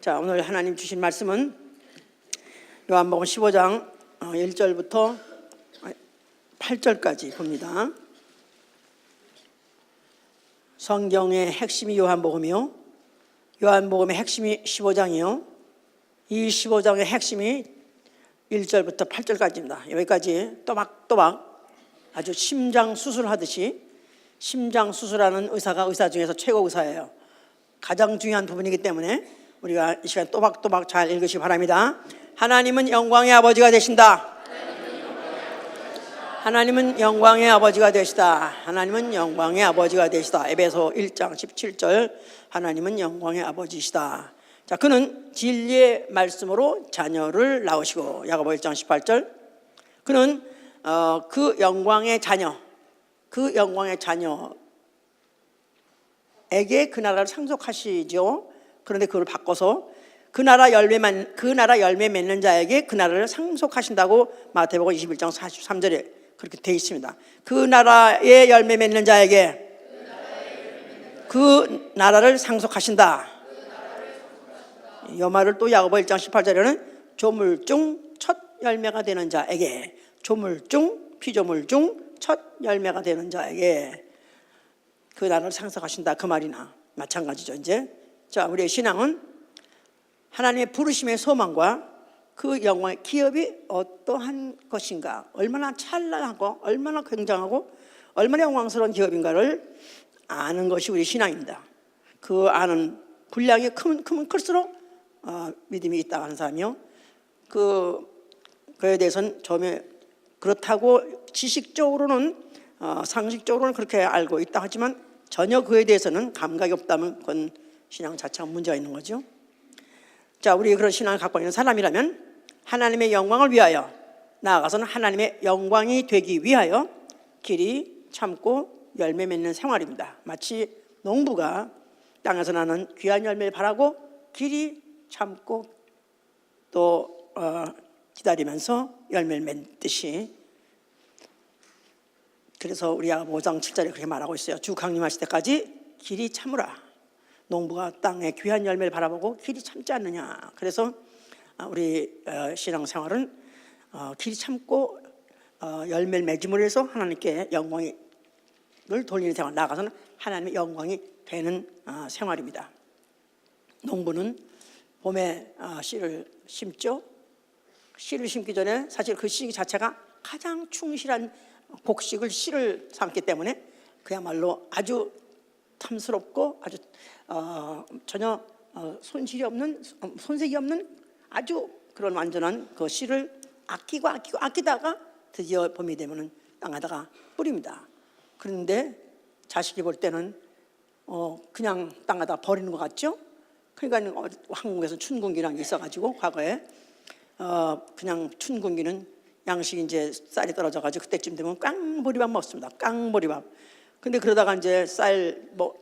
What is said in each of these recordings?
자, 오늘 하나님 주신 말씀은 요한복음 15장 1절부터 8절까지 봅니다. 성경의 핵심이 요한복음이요, 요한복음의 핵심이 15장이요, 이 15장의 핵심이 1절부터 8절까지입니다. 여기까지 또박또박 아주 심장 수술하듯이, 심장 수술하는 의사가 의사 중에서 최고 의사예요. 가장 중요한 부분이기 때문에 우리가 이 시간 또박또박 잘 읽으시기 바랍니다. 하나님은 영광의 아버지가 되신다. 하나님은 영광의 아버지가 되시다. 하나님은 영광의 아버지가 되시다. 에베소 1장 17절, 하나님은 영광의 아버지시다. 자, 그는 진리의 말씀으로 자녀를 낳으시고, 야고보 1장 18절, 그는 그 영광의 자녀, 그 영광의 자녀에게 그 나라를 상속하시죠. 그런데 그걸 바꿔서 그 나라 열매 맺는 자에게 그 나라를 상속하신다고 마태복음 21장 43절에 그렇게 되어 있습니다. 그 나라의 열매 맺는 자에게 그 나라를 상속하신다. 이 말을 또 야고보 1장 18절에는 조물 중 첫 열매가 되는 자에게, 조물 중 피조물 중 첫 열매가 되는 자에게 그 나라를 상속하신다, 그 말이나 마찬가지죠. 이제 자, 우리의 신앙은 하나님의 부르심의 소망과 그 영광의 기업이 어떠한 것인가, 얼마나 찬란하고 얼마나 굉장하고 얼마나 영광스러운 기업인가를 아는 것이 우리 신앙입니다. 그 아는 분량이 크면 클수록 믿음이 있다고 하는 사람이요, 그에 대해서는 처음에 그렇다고 지식적으로는 상식적으로는 그렇게 알고 있다 하지만 전혀 그에 대해서는 감각이 없다면 그건 신앙 자체가 문제가 있는 거죠. 자, 우리 그런 신앙을 갖고 있는 사람이라면 하나님의 영광을 위하여, 나아가서는 하나님의 영광이 되기 위하여 길이 참고 열매 맺는 생활입니다. 마치 농부가 땅에서 나는 귀한 열매를 바라고 길이 참고 또 기다리면서 열매를 맺듯이, 그래서 우리 야고보 5장 7절에 그렇게 말하고 있어요. 주 강림하실 때까지 길이 참으라. 농부가 땅의 귀한 열매를 바라보고 길이 참지 않느냐. 그래서 우리 신앙생활은 길이 참고 열매를 맺음으로 해서 하나님께 영광을 돌리는 생활, 나아가서는 하나님의 영광이 되는 생활입니다. 농부는 봄에 씨를 심죠. 씨를 심기 전에 사실 그 씨 자체가 가장 충실한 곡식을 씨를 삼기 때문에 그야말로 아주 탐스럽고 아주 전혀 손색이 없는 아주 그런 완전한 그 씨를 아끼다가 드디어 봄이 되면은 땅에다가 뿌립니다. 그런데 자식이 볼 때는 그냥 땅에다 버리는 것 같죠? 그러니까 한국에서 춘궁기라는 게 있어가지고 과거에 그냥 춘궁기는 양식이 이제 쌀이 떨어져가지고 그때쯤 되면 깡보리밥 먹습니다. 깡보리밥. 근데 그러다가 이제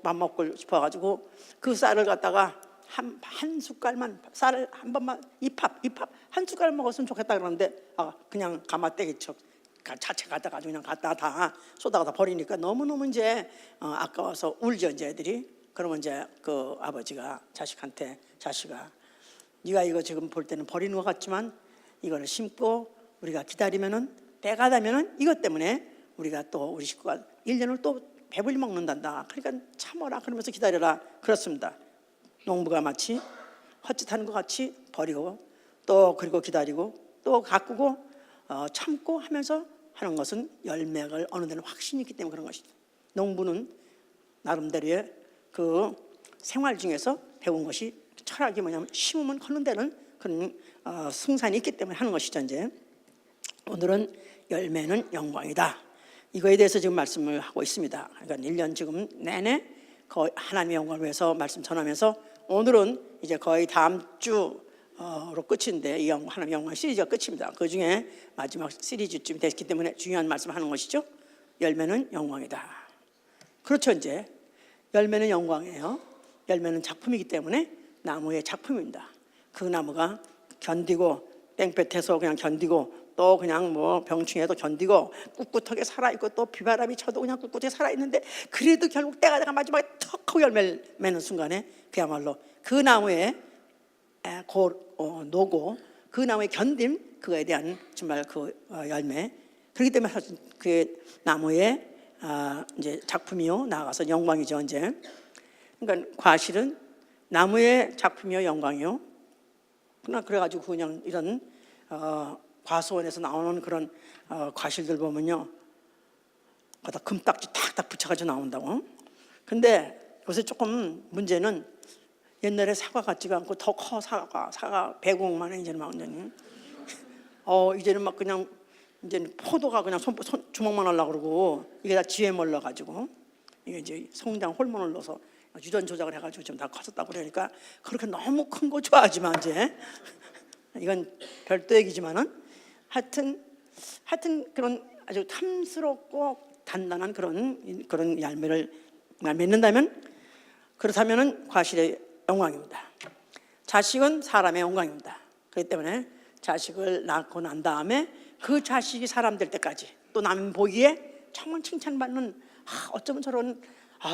밥 먹고 싶어가지고 그 쌀을 갖다가 한 숟갈만, 쌀을 한 번만 입합 한 숟갈 먹었으면 좋겠다 그러는데 그냥 가마떼기 자체 갖다가 그냥 갖다 다 쏟아가 다 버리니까 너무너무 이제 아까워서 울죠, 이제 애들이. 그러면 이제 그 아버지가 자식한테, 자식아, 네가 이거 지금 볼 때는 버리는 것 같지만 이거를 심고 우리가 기다리면은 때가 되면은 이것 때문에 우리가 또 우리 식구가 1년을 또 배불리 먹는단다. 그러니까 참아라, 그러면서 기다려라. 그렇습니다. 농부가 마치 헛짓하는 것 같이 버리고 또 그리고 기다리고 또 가꾸고 참고 하면서 하는 것은 열매를 어느 데는 확신이 있기 때문에 그런 것이다. 농부는 나름대로의 그 생활 중에서 배운 것이, 철학이 뭐냐면 심으면 커는 데는 그런 승산이 있기 때문에 하는 것이죠. 이제 오늘은 열매는 영광이다, 이거에 대해서 지금 말씀을 하고 있습니다. 그러니까 1년 지금 내내 거의 하나님의 영광을 위해서 말씀 전하면서, 오늘은 이제 거의 다음 주로 끝인데 이 하나님의 영광 시리즈가 끝입니다. 그 중에 마지막 시리즈쯤 됐기 때문에 중요한 말씀을 하는 것이죠. 열매는 영광이다. 그렇죠. 이제 열매는 영광이에요. 열매는 작품이기 때문에 나무의 작품입니다. 그 나무가 견디고 땡볕에서 그냥 견디고 또 그냥 뭐 병충해도 견디고 꿋꿋하게 살아있고 또 비바람이 쳐도 그냥 꿋꿋하게 살아있는데, 그래도 결국 때가 되가 마지막에 턱 하고 열매를 맺는 순간에 그야말로 그 나무의 노고 그 나무의 견딤 그거에 대한 정말 그 열매. 그렇기 때문에 사실 그 나무의 이제 작품이요 나아가서 영광이죠 이제. 그러니까 과실은 나무의 작품이요 영광이요. 그래가지고 그냥 이런 과수원에서 나오는 그런 과실들 보면요, 거기다 금딱지 탁탁 붙여가지고 나온다고. 근데 요새 조금 문제는 옛날에 사과 같지가 않고 더 커 사과 100억만 원 이제는 막 완전히. 이제는 막 그냥 이제는 포도가 그냥 주먹만 하려고 그러고 이게 다 지혜 몰라 가지고 이게 이제 성장 호르몬을 넣어서 유전 조작을 해가지고 좀 다 커졌다고 그러니까 그렇게 너무 큰 거 좋아하지만 이제 이건 별도 얘기지만은 하여튼 그런 아주 탐스럽고 단단한 그런 열매를 맺는다면 그렇다면은 과실의 영광입니다. 자식은 사람의 영광입니다. 그렇기 때문에 자식을 낳고 난 다음에 그 자식이 사람 될 때까지 또 남 보기에 정말 칭찬받는 어쩌면 저런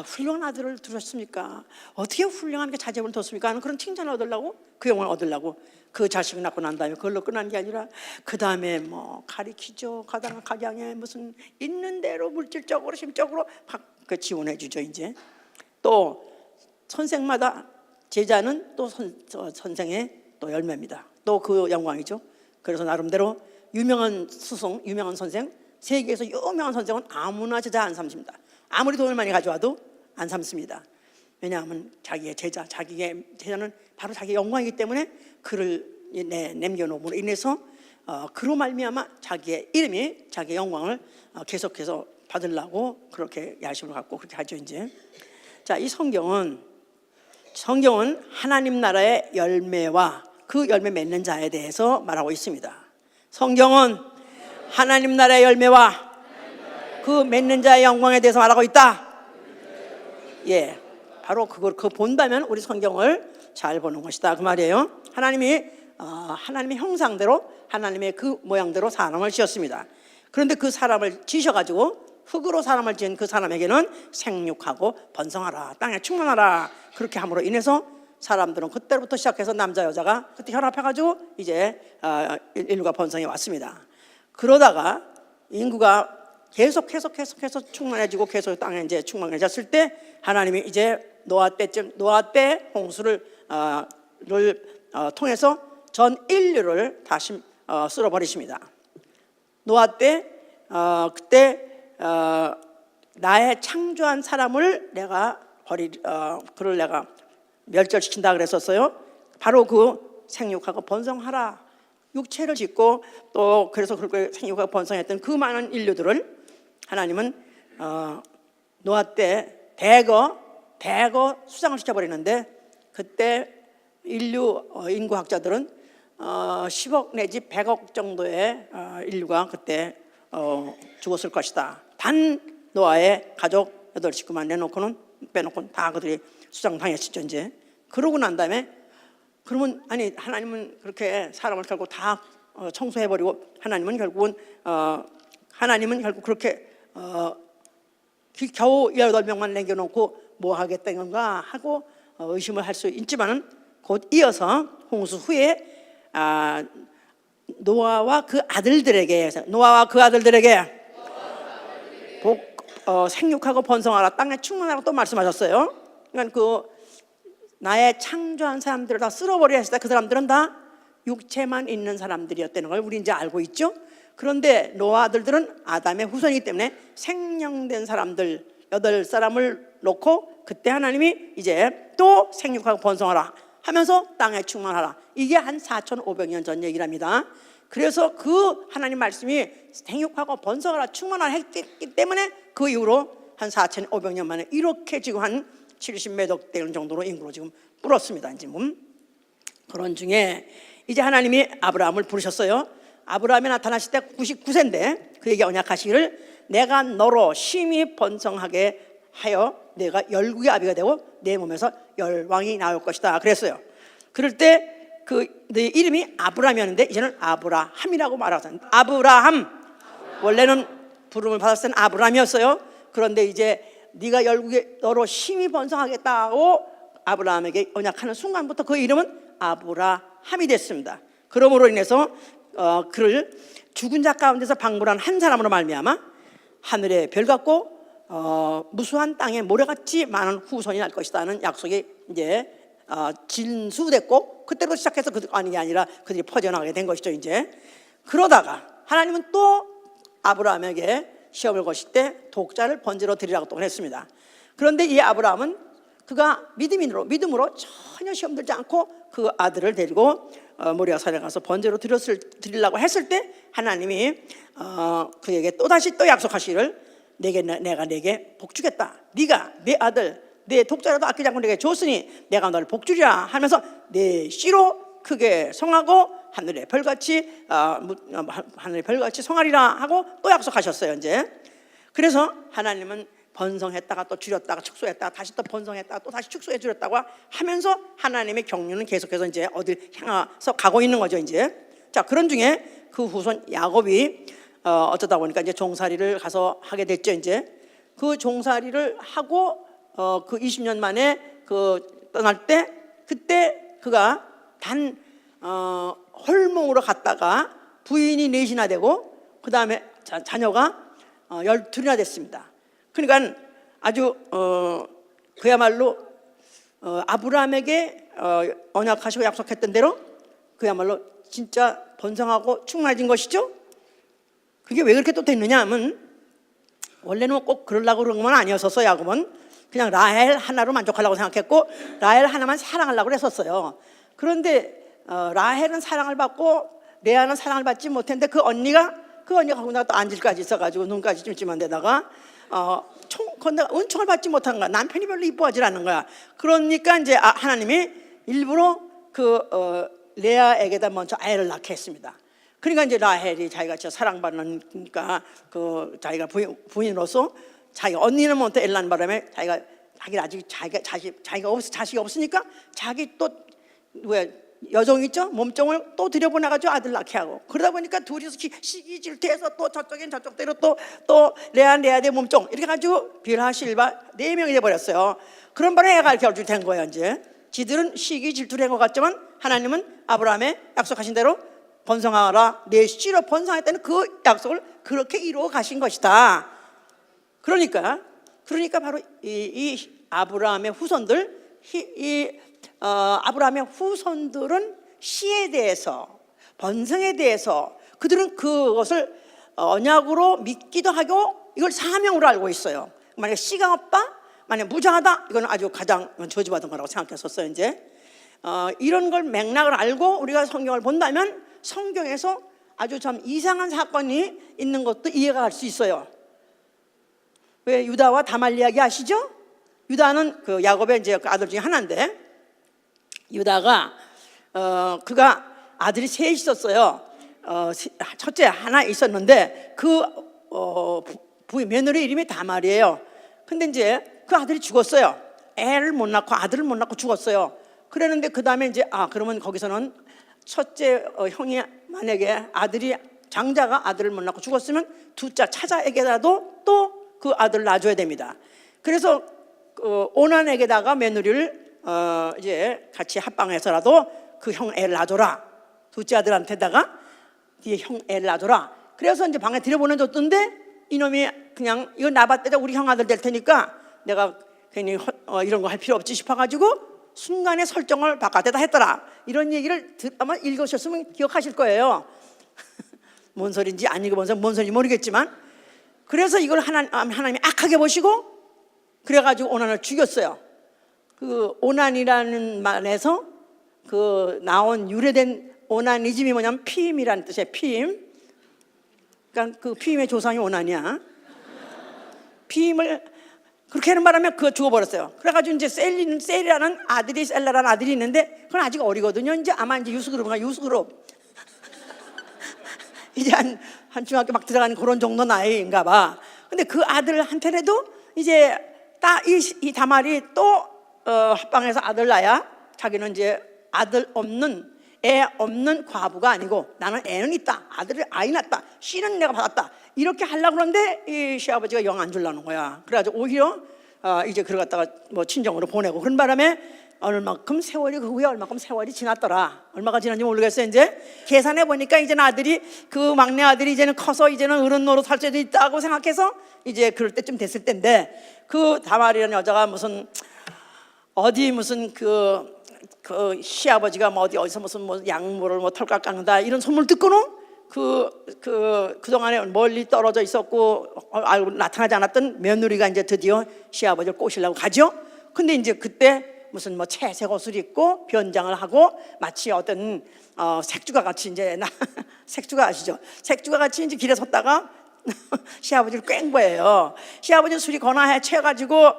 훌륭한 아들을 두셨습니까? 어떻게 훌륭한 자제분을 뒀습니까? 하는 그런 칭찬을 얻으려고 그 영광을 얻으려고 그 자식을 낳고 난 다음에 그걸로 끝난 게 아니라 그 다음에 뭐 가리키죠. 각양에 무슨 있는 대로 물질적으로 심적으로 지원해 주죠. 이제 또 선생마다 제자는 또 선생의 또 열매입니다. 또 그 영광이죠. 그래서 나름대로 유명한 스승, 유명한 선생, 세계에서 유명한 선생은 아무나 제자 안 삼습니다. 아무리 돈을 많이 가져와도 안 삼습니다. 왜냐하면 자기의 제자는 바로 자기의 영광이기 때문에 그를 남겨놓음으로 인해서 그로 말미암아 자기의 이름이 자기의 영광을 계속해서 받으려고 그렇게 야심을 갖고 그렇게 하죠. 이제 자, 이 성경은 하나님 나라의 열매와 그 열매 맺는 자에 대해서 말하고 있습니다. 성경은 하나님 나라의 열매와 그 맺는 자의 영광에 대해서 말하고 있다. 예, 바로 그걸 본다면 우리 성경을 잘 보는 것이다 그 말이에요. 하나님의 형상대로 하나님의 그 모양대로 사람을 지었습니다. 그런데 그 사람을 지으셔가지고 흙으로 사람을 지은 그 사람에게는 생육하고 번성하라, 땅에 충만하라 그렇게 함으로 인해서 사람들은 그때부터 시작해서 남자 여자가 그때 혈합해가지고 이제 인류가 번성해 왔습니다. 그러다가 인구가 계속 충만해지고 계속 땅에 이제 충만해졌을 때 하나님이 이제 노아 때 홍수를 통해서 전 인류를 다시 쓸어버리십니다. 노아 때 그때 나의 창조한 사람을 그를 내가 멸절시킨다 그랬었어요. 바로 그 생육하고 번성하라, 육체를 짓고 또 그래서 그렇게 생육하고 번성했던 그 많은 인류들을 하나님은 노아 때 대거 수장을 시켜버리는데 그때 인구학자들은 10억 내지 100억 정도의 인류가 그때 죽었을 것이다. 단 노아의 가족 8식구만 빼놓고는 다 그들이 수장당했죠. 이제 그러고 난 다음에 그러면 하나님은 그렇게 사람을 결국 다 청소해버리고 하나님은 결국 그렇게 겨우 18명만 남겨놓고 뭐 하겠다는 건가 하고 의심을 할 수 있지만은 곧 이어서 홍수 후에 노아와 그 아들들에게 생육하고 번성하라, 땅에 충만하라고 또 말씀하셨어요. 그러니까 그 나의 창조한 사람들을 다 쓸어버려야 했을 때 그 사람들은 다 육체만 있는 사람들이었다는 걸 우리 이제 알고 있죠. 그런데 노아 아들들은 아담의 후손이기 때문에 생령된 사람들 8사람을 놓고 그때 하나님이 이제 또 생육하고 번성하라 하면서 땅에 충만하라. 이게 한 4,500년 전 얘기랍니다. 그래서 그 하나님 말씀이 생육하고 번성하라 충만하라 했기 때문에 그 이후로 한 4,500년 만에 이렇게 지금 한 70몇 되는 정도로 인구로 지금 불었습니다. 지금 그런 중에 이제 하나님이 아브라함을 부르셨어요. 아브라함이 나타나실 때 99세인데 그에게 언약하시기를 내가 너로 심히 번성하게 하여 내가 열국의 아비가 되고 내 몸에서 열왕이 나올 것이다 그랬어요. 그럴 때 내 이름이 아브라함이었는데 이제는 아브라함이라고 말하잖아요. 아브라함 원래는 부름을 받았을 때는 아브라함이었어요. 그런데 이제 네가 열국에 너로 심히 번성하겠다고 아브라함에게 언약하는 순간부터 그 이름은 아브라함이 됐습니다. 그러므로 인해서 그를 죽은 자 가운데서 방불한 한 사람으로 말미암아 하늘의 별 같고 무수한 땅에 모래같이 많은 후손이 날 것이다는 약속이 이제 진수됐고, 그때부터 시작해서 아니 아니라 그들이 퍼져나가게 된 것이죠. 이제 그러다가 하나님은 또 아브라함에게 시험을 거실 때 독자를 번제로 드리라고 또 했습니다. 그런데 이 아브라함은 그가 믿음으로 전혀 시험 들지 않고 그 아들을 데리고 모리아 산에 가서 번제로 드리려고 했을 때 하나님이 그에게 또다시 또 약속하시기를 내가 내게 복 주겠다. 네가 내 아들 내 독자라도 아끼지 않고 내게 줬으니 내가 너를 복 주리라 하면서 내 씨로 크게 성하고 하늘의 별같이 성하리라 하고 또 약속하셨어요. 이제 그래서 하나님은 번성했다가 또 줄였다가 축소했다가 다시 또 번성했다가 또 다시 축소해 줄였다고 하면서 하나님의 경륜은 계속해서 이제 어딜 향해서 가고 있는 거죠. 이제 자, 그런 중에 그 후손 야곱이 어쩌다 보니까 이제 종살이를 가서 하게 됐죠. 이제 그 종살이를 하고 그 20년 만에 그 떠날 때 그때 그가 단 홀몽으로 갔다가 부인이 넷이나 되고 그 다음에 자녀가 12이나 됐습니다. 그러니까 아주 그야말로 아브라함에게 언약하시고 약속했던 대로 그야말로 진짜 번성하고 충만해진 것이죠. 그게 왜 그렇게 또 됐느냐 하면 원래는 꼭 그러려고 그런 건 아니었었어요. 야곱은 그냥 라헬 하나로 만족하려고 생각했고 라헬 하나만 사랑하려고 했었어요. 그런데 라헬은 사랑을 받고 레아는 사랑을 받지 못했는데 그 언니가 거기다가 또 안질까지 있어가지고 눈까지 찜찜한 데다가 은총을 받지 못한 거야. 남편이 별로 이뻐하지 않는 거야. 그러니까 이제 하나님이 일부러 레아에게다 먼저 아이를 낳게 했습니다. 그러니까 이제 라헬이 자기가 진짜 사랑받는, 그러니까 자기가 부인으로서 자기 언니는 먼저 엘란 바람에 자기가 아직 자식이 없으니까 자기 또 여종 있죠? 몸종을 또 들여보내가지고 아들 낳게 하고, 그러다 보니까 둘이서 시기 질투해서 또 저쪽엔 저쪽대로 또 레아대 몸종 이렇게 가지고 빌하 실바 4명이 돼버렸어요. 그런 바람에 애가 결주 된 거예요. 이제 지들은 시기 질투를 한 것 같지만 하나님은 아브라함의 약속하신 대로 번성하라 내 씨로 번성했다는 그 약속을 그렇게 이루어 가신 것이다. 그러니까 바로 이 아브라함의 후손들, 아브라함의 후손들은 씨에 대해서, 번성에 대해서 그들은 그것을 언약으로 믿기도 하고 이걸 사명으로 알고 있어요. 만약에 씨가 없다, 만약에 무장하다, 이건 아주 가장 저주받은 거라고 생각했었어요. 이제 이런 걸 맥락을 알고 우리가 성경을 본다면 성경에서 아주 참 이상한 사건이 있는 것도 이해가 갈 수 있어요. 왜 유다와 다말 이야기 아시죠? 유다는 그 야곱의 이제 그 아들 중에 하나인데, 유다가 그가 아들이 셋 있었어요. 첫째 하나 있었는데 그 부인 며느리 이름이 다말이에요. 근데 이제 그 아들이 죽었어요. 애를 못 낳고 아들을 못 낳고 죽었어요. 그랬는데 그 다음에 이제 그러면 거기서는 첫째 형이 만약에 장자가 아들을 못 낳고 죽었으면 두자 차자에게라도 또 그 아들을 낳아줘야 됩니다. 그래서 오난에게다가 며느리를 이제 같이 합방해서라도 그 형 애를 놔줘라. 둘째 아들한테다가 뒤에 형 애를 놔줘라. 그래서 이제 방에 들여보내줬던데 이놈이 그냥 이거 나봤대자 우리 형 아들 될 테니까 내가 괜히 이런 거 할 필요 없지 싶어가지고 순간에 설정을 바깥에다 했더라. 이런 얘기를 아마 읽으셨으면 기억하실 거예요. 뭔 소리인지 안 읽어본서 뭔 소리인지 모르겠지만, 그래서 이걸 하나님이 악하게 보시고 그래가지고 오난을 죽였어요. 그 오난이라는 말에서 그 나온 유래된 오나니즘이 뭐냐면 피임이라는 뜻이에요. 피임. 그러니까 그 피임의 조상이 오난이야. 피임을 그렇게 하는 바람에 그거 죽어버렸어요. 그래가지고 이제 셀이라는 아들이 있는데 그건 아직 어리거든요. 이제 아마 이제 유스그룹. 이제 한 중학교 막 들어가는 그런 정도 나이인가 봐. 근데 그 아들한테라도 이제 이 다말이 또 합방해서 아들 낳아야 자기는 이제 애 없는 과부가 아니고 나는 애는 있다. 아이 낳았다. 씨는 내가 받았다. 이렇게 하려고 그러는데 이 시아버지가 영 안 주려는 거야. 그래가지고 오히려 이제 그걸 갖다가 뭐 친정으로 보내고 그런 바람에 얼마큼 세월이 그 후에 얼마큼 세월이 지났더라. 얼마가 지났는지 모르겠어요. 이제 계산해 보니까 이제 아들이 그 막내 아들이 이제는 커서 이제는 어른 노릇 할 수도 있다고 생각해서 이제 그럴 때쯤 됐을 때인데 그 다말이라는 여자가 무슨 어디 무슨 그 시아버지가 뭐 어디서 무슨 뭐 양모를 뭐 털깍 깎는다 이런 소문을 듣고는 그동안에 멀리 떨어져 있었고 알고 나타나지 않았던 며느리가 이제 드디어 시아버지를 꼬시려고 가죠. 근데 이제 그때 무슨 뭐 채색 옷을 입고 변장을 하고 마치 어떤 색주가 같이 이제 색주가 아시죠? 색주가 같이 이제 길에 섰다가 시아버지를 꽹 거예요. 시아버지는 술이 거나해 취해가지고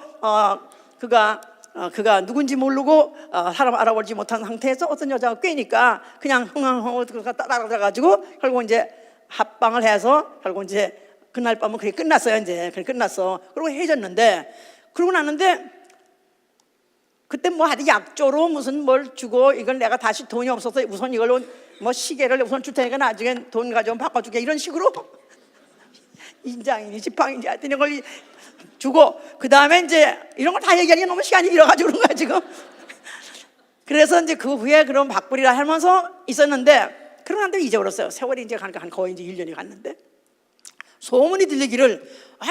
그가 누군지 모르고 사람 알아보지 못한 상태에서 어떤 여자가 꿰니까 그냥 흥흥흥 따라가가지고 결국 이제 합방을 해서 결국 이제 그날 밤은 그게 끝났어요. 이제 그게 끝났어. 그리고 헤어졌는데 그러고 났는데 그때 뭐 하여튼 약조로 무슨 뭘 주고 이걸 내가 다시 돈이 없어서 우선 이걸로 뭐 시계를 우선 줄 테니까 나중에 돈 가져오면 바꿔줄게 이런 식으로 인장이니 지팡이니 하여튼 이런 걸 주고 그 다음에 이제 이런 걸 다 얘기하기가 너무 시간이 길어가지고 그런 거야 지금. 그래서 이제 그 후에 그런 박불이라 하면서 있었는데 그러는데 잊어버렸어요. 세월이 이제 가니까 한 거의 이제 1년이 갔는데 소문이 들리기를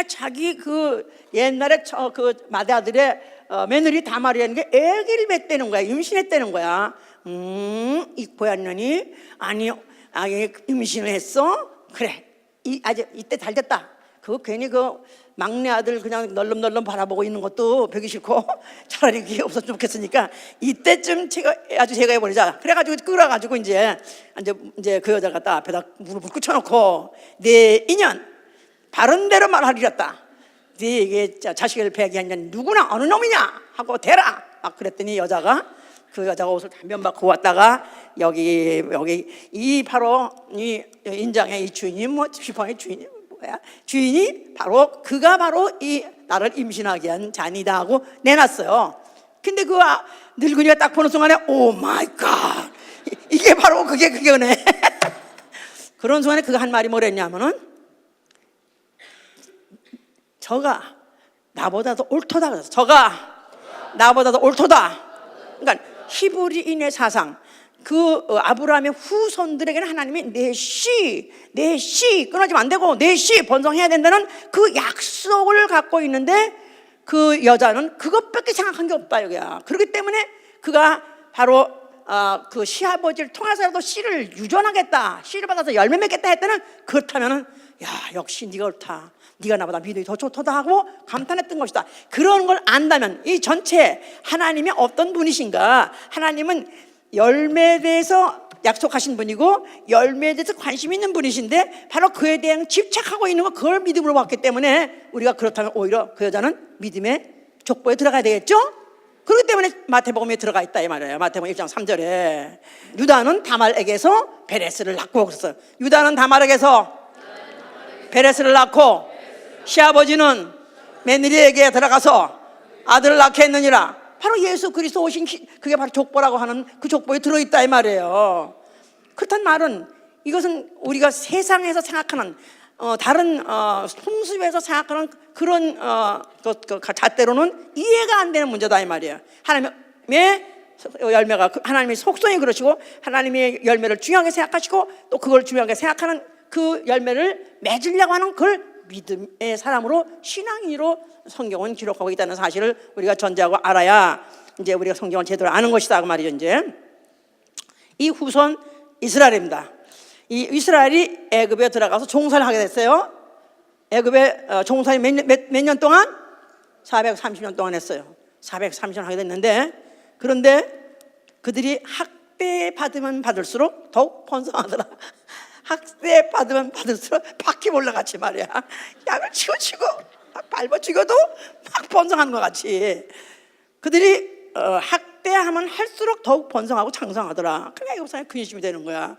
자기 그 옛날에 그 맏아들의 며느리 다말이라는 게 아기를 뱉대는 거야. 임신했다는 거야. 이 고양년이 아니 임신을 했어? 그래 아주 이때 잘 됐다. 그거 괜히 그 막내 아들 그냥 널름널름 바라보고 있는 것도 보기 싫고 차라리 그게 없었으면 좋겠으니까 이때쯤 제가 해버리자. 그래가지고 끌어가지고 이제 그 여자 갖다 앞에다 무릎을 꿇혀놓고 네 인연 바른 대로 말하리였다. 네게 자식을 배기한 년 누구나 어느 놈이냐 하고 대라. 막 그랬더니 그 여자가 옷을 단변 받고 왔다가 여기 이 바로 이 인장의 이 주인이 뭐 지팡이 주인이 뭐야? 주인이 바로 그가 바로 이 나를 임신하게 한 잔이다 하고 내놨어요. 근데 그 늙은이가 딱 보는 순간에 오 마이 갓 이게 바로 그게네. 그런 순간에 그가 한 말이 뭐랬냐면은 저가 나보다도 옳도다 그래서 저가 나보다도 옳도다. 그러니까 히브리인의 사상 그 아브라함의 후손들에게는 하나님이 내 씨 끊어지면 안 되고 내 씨 번성해야 된다는 그 약속을 갖고 있는데 그 여자는 그것밖에 생각한 게 없다 여기야. 그렇기 때문에 그가 바로 그 시아버지를 통해서라도 씨를 유전하겠다, 씨를 받아서 열매 맺겠다 했더니 그렇다면은 야 역시 네가 옳다, 네가 나보다 믿음이 더 좋다 하고 감탄했던 것이다. 그런 걸 안다면 이 전체 하나님이 어떤 분이신가, 하나님은 열매에 대해서 약속하신 분이고 열매에 대해서 관심 있는 분이신데 바로 그에 대한 집착하고 있는 거 그걸 믿음으로 봤기 때문에 우리가 그렇다면 오히려 그 여자는 믿음의 족보에 들어가야 되겠죠. 그렇기 때문에 마태복음에 들어가 있다 이 말이에요. 마태복음 1장 3절에 유다는 다말에게서 베레스를 낳고 그랬어요. 유다는 다말에게서 베레스를 낳고 시아버지는 며느리에게 들어가서 아들을 낳게 했느니라. 바로 예수 그리스도 오신 그게 바로 족보라고 하는 그 족보에 들어있다 이 말이에요. 그렇단 말은 이것은 우리가 세상에서 생각하는 다른 풍습에서 생각하는 그런 잣대로는 이해가 안 되는 문제다 이 말이에요. 하나님의 열매가 하나님의 속성이 그러시고 하나님의 열매를 중요하게 생각하시고 또 그걸 중요하게 생각하는 그 열매를 맺으려고 하는 그걸 믿음의 사람으로 신앙인으로 성경은 기록하고 있다는 사실을 우리가 전제하고 알아야 이제 우리가 성경을 제대로 아는 것이다 그 말이죠. 이제 이 후손 이스라엘입니다. 이 이스라엘이 애굽에 들어가서 종살이를 하게 됐어요. 애굽에 종살이 몇 년 동안? 430년 동안 했어요. 430년 하게 됐는데 그런데 그들이 학대 받으면 받을수록 더욱 번성하더라. 학대 받으면 받을수록 바퀴 올라갔지 말이야. 약을 치고 막 밟아 죽여도 막 번성하는 것 같이 그들이 학대하면 할수록 더욱 번성하고 장성하더라. 그러니까 이거 사람이 근심이 되는 거야.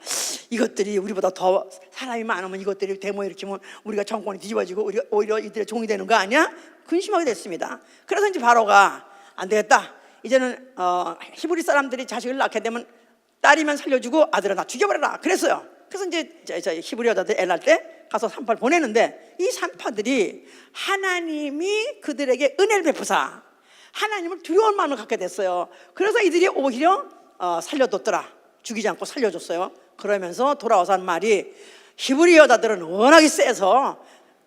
이것들이 우리보다 더 사람이 많으면 이것들이 데모 일으키면 우리가 정권이 뒤집어지고 우리가 오히려 이들의 종이 되는 거 아니야? 근심하게 됐습니다. 그래서 이제 바로가 안 되겠다. 이제는 히브리 사람들이 자식을 낳게 되면 딸이면 살려주고 아들은 다 죽여버려라. 그랬어요. 그래서 이제 히브리 여자들 애 낳을 때 가서 산파를 보내는데 이 산파들이 하나님이 그들에게 은혜를 베푸사 하나님을 두려울 마음을 갖게 됐어요. 그래서 이들이 오히려 살려뒀더라. 죽이지 않고 살려줬어요. 그러면서 돌아와서 한 말이, 히브리 여자들은 워낙에 세서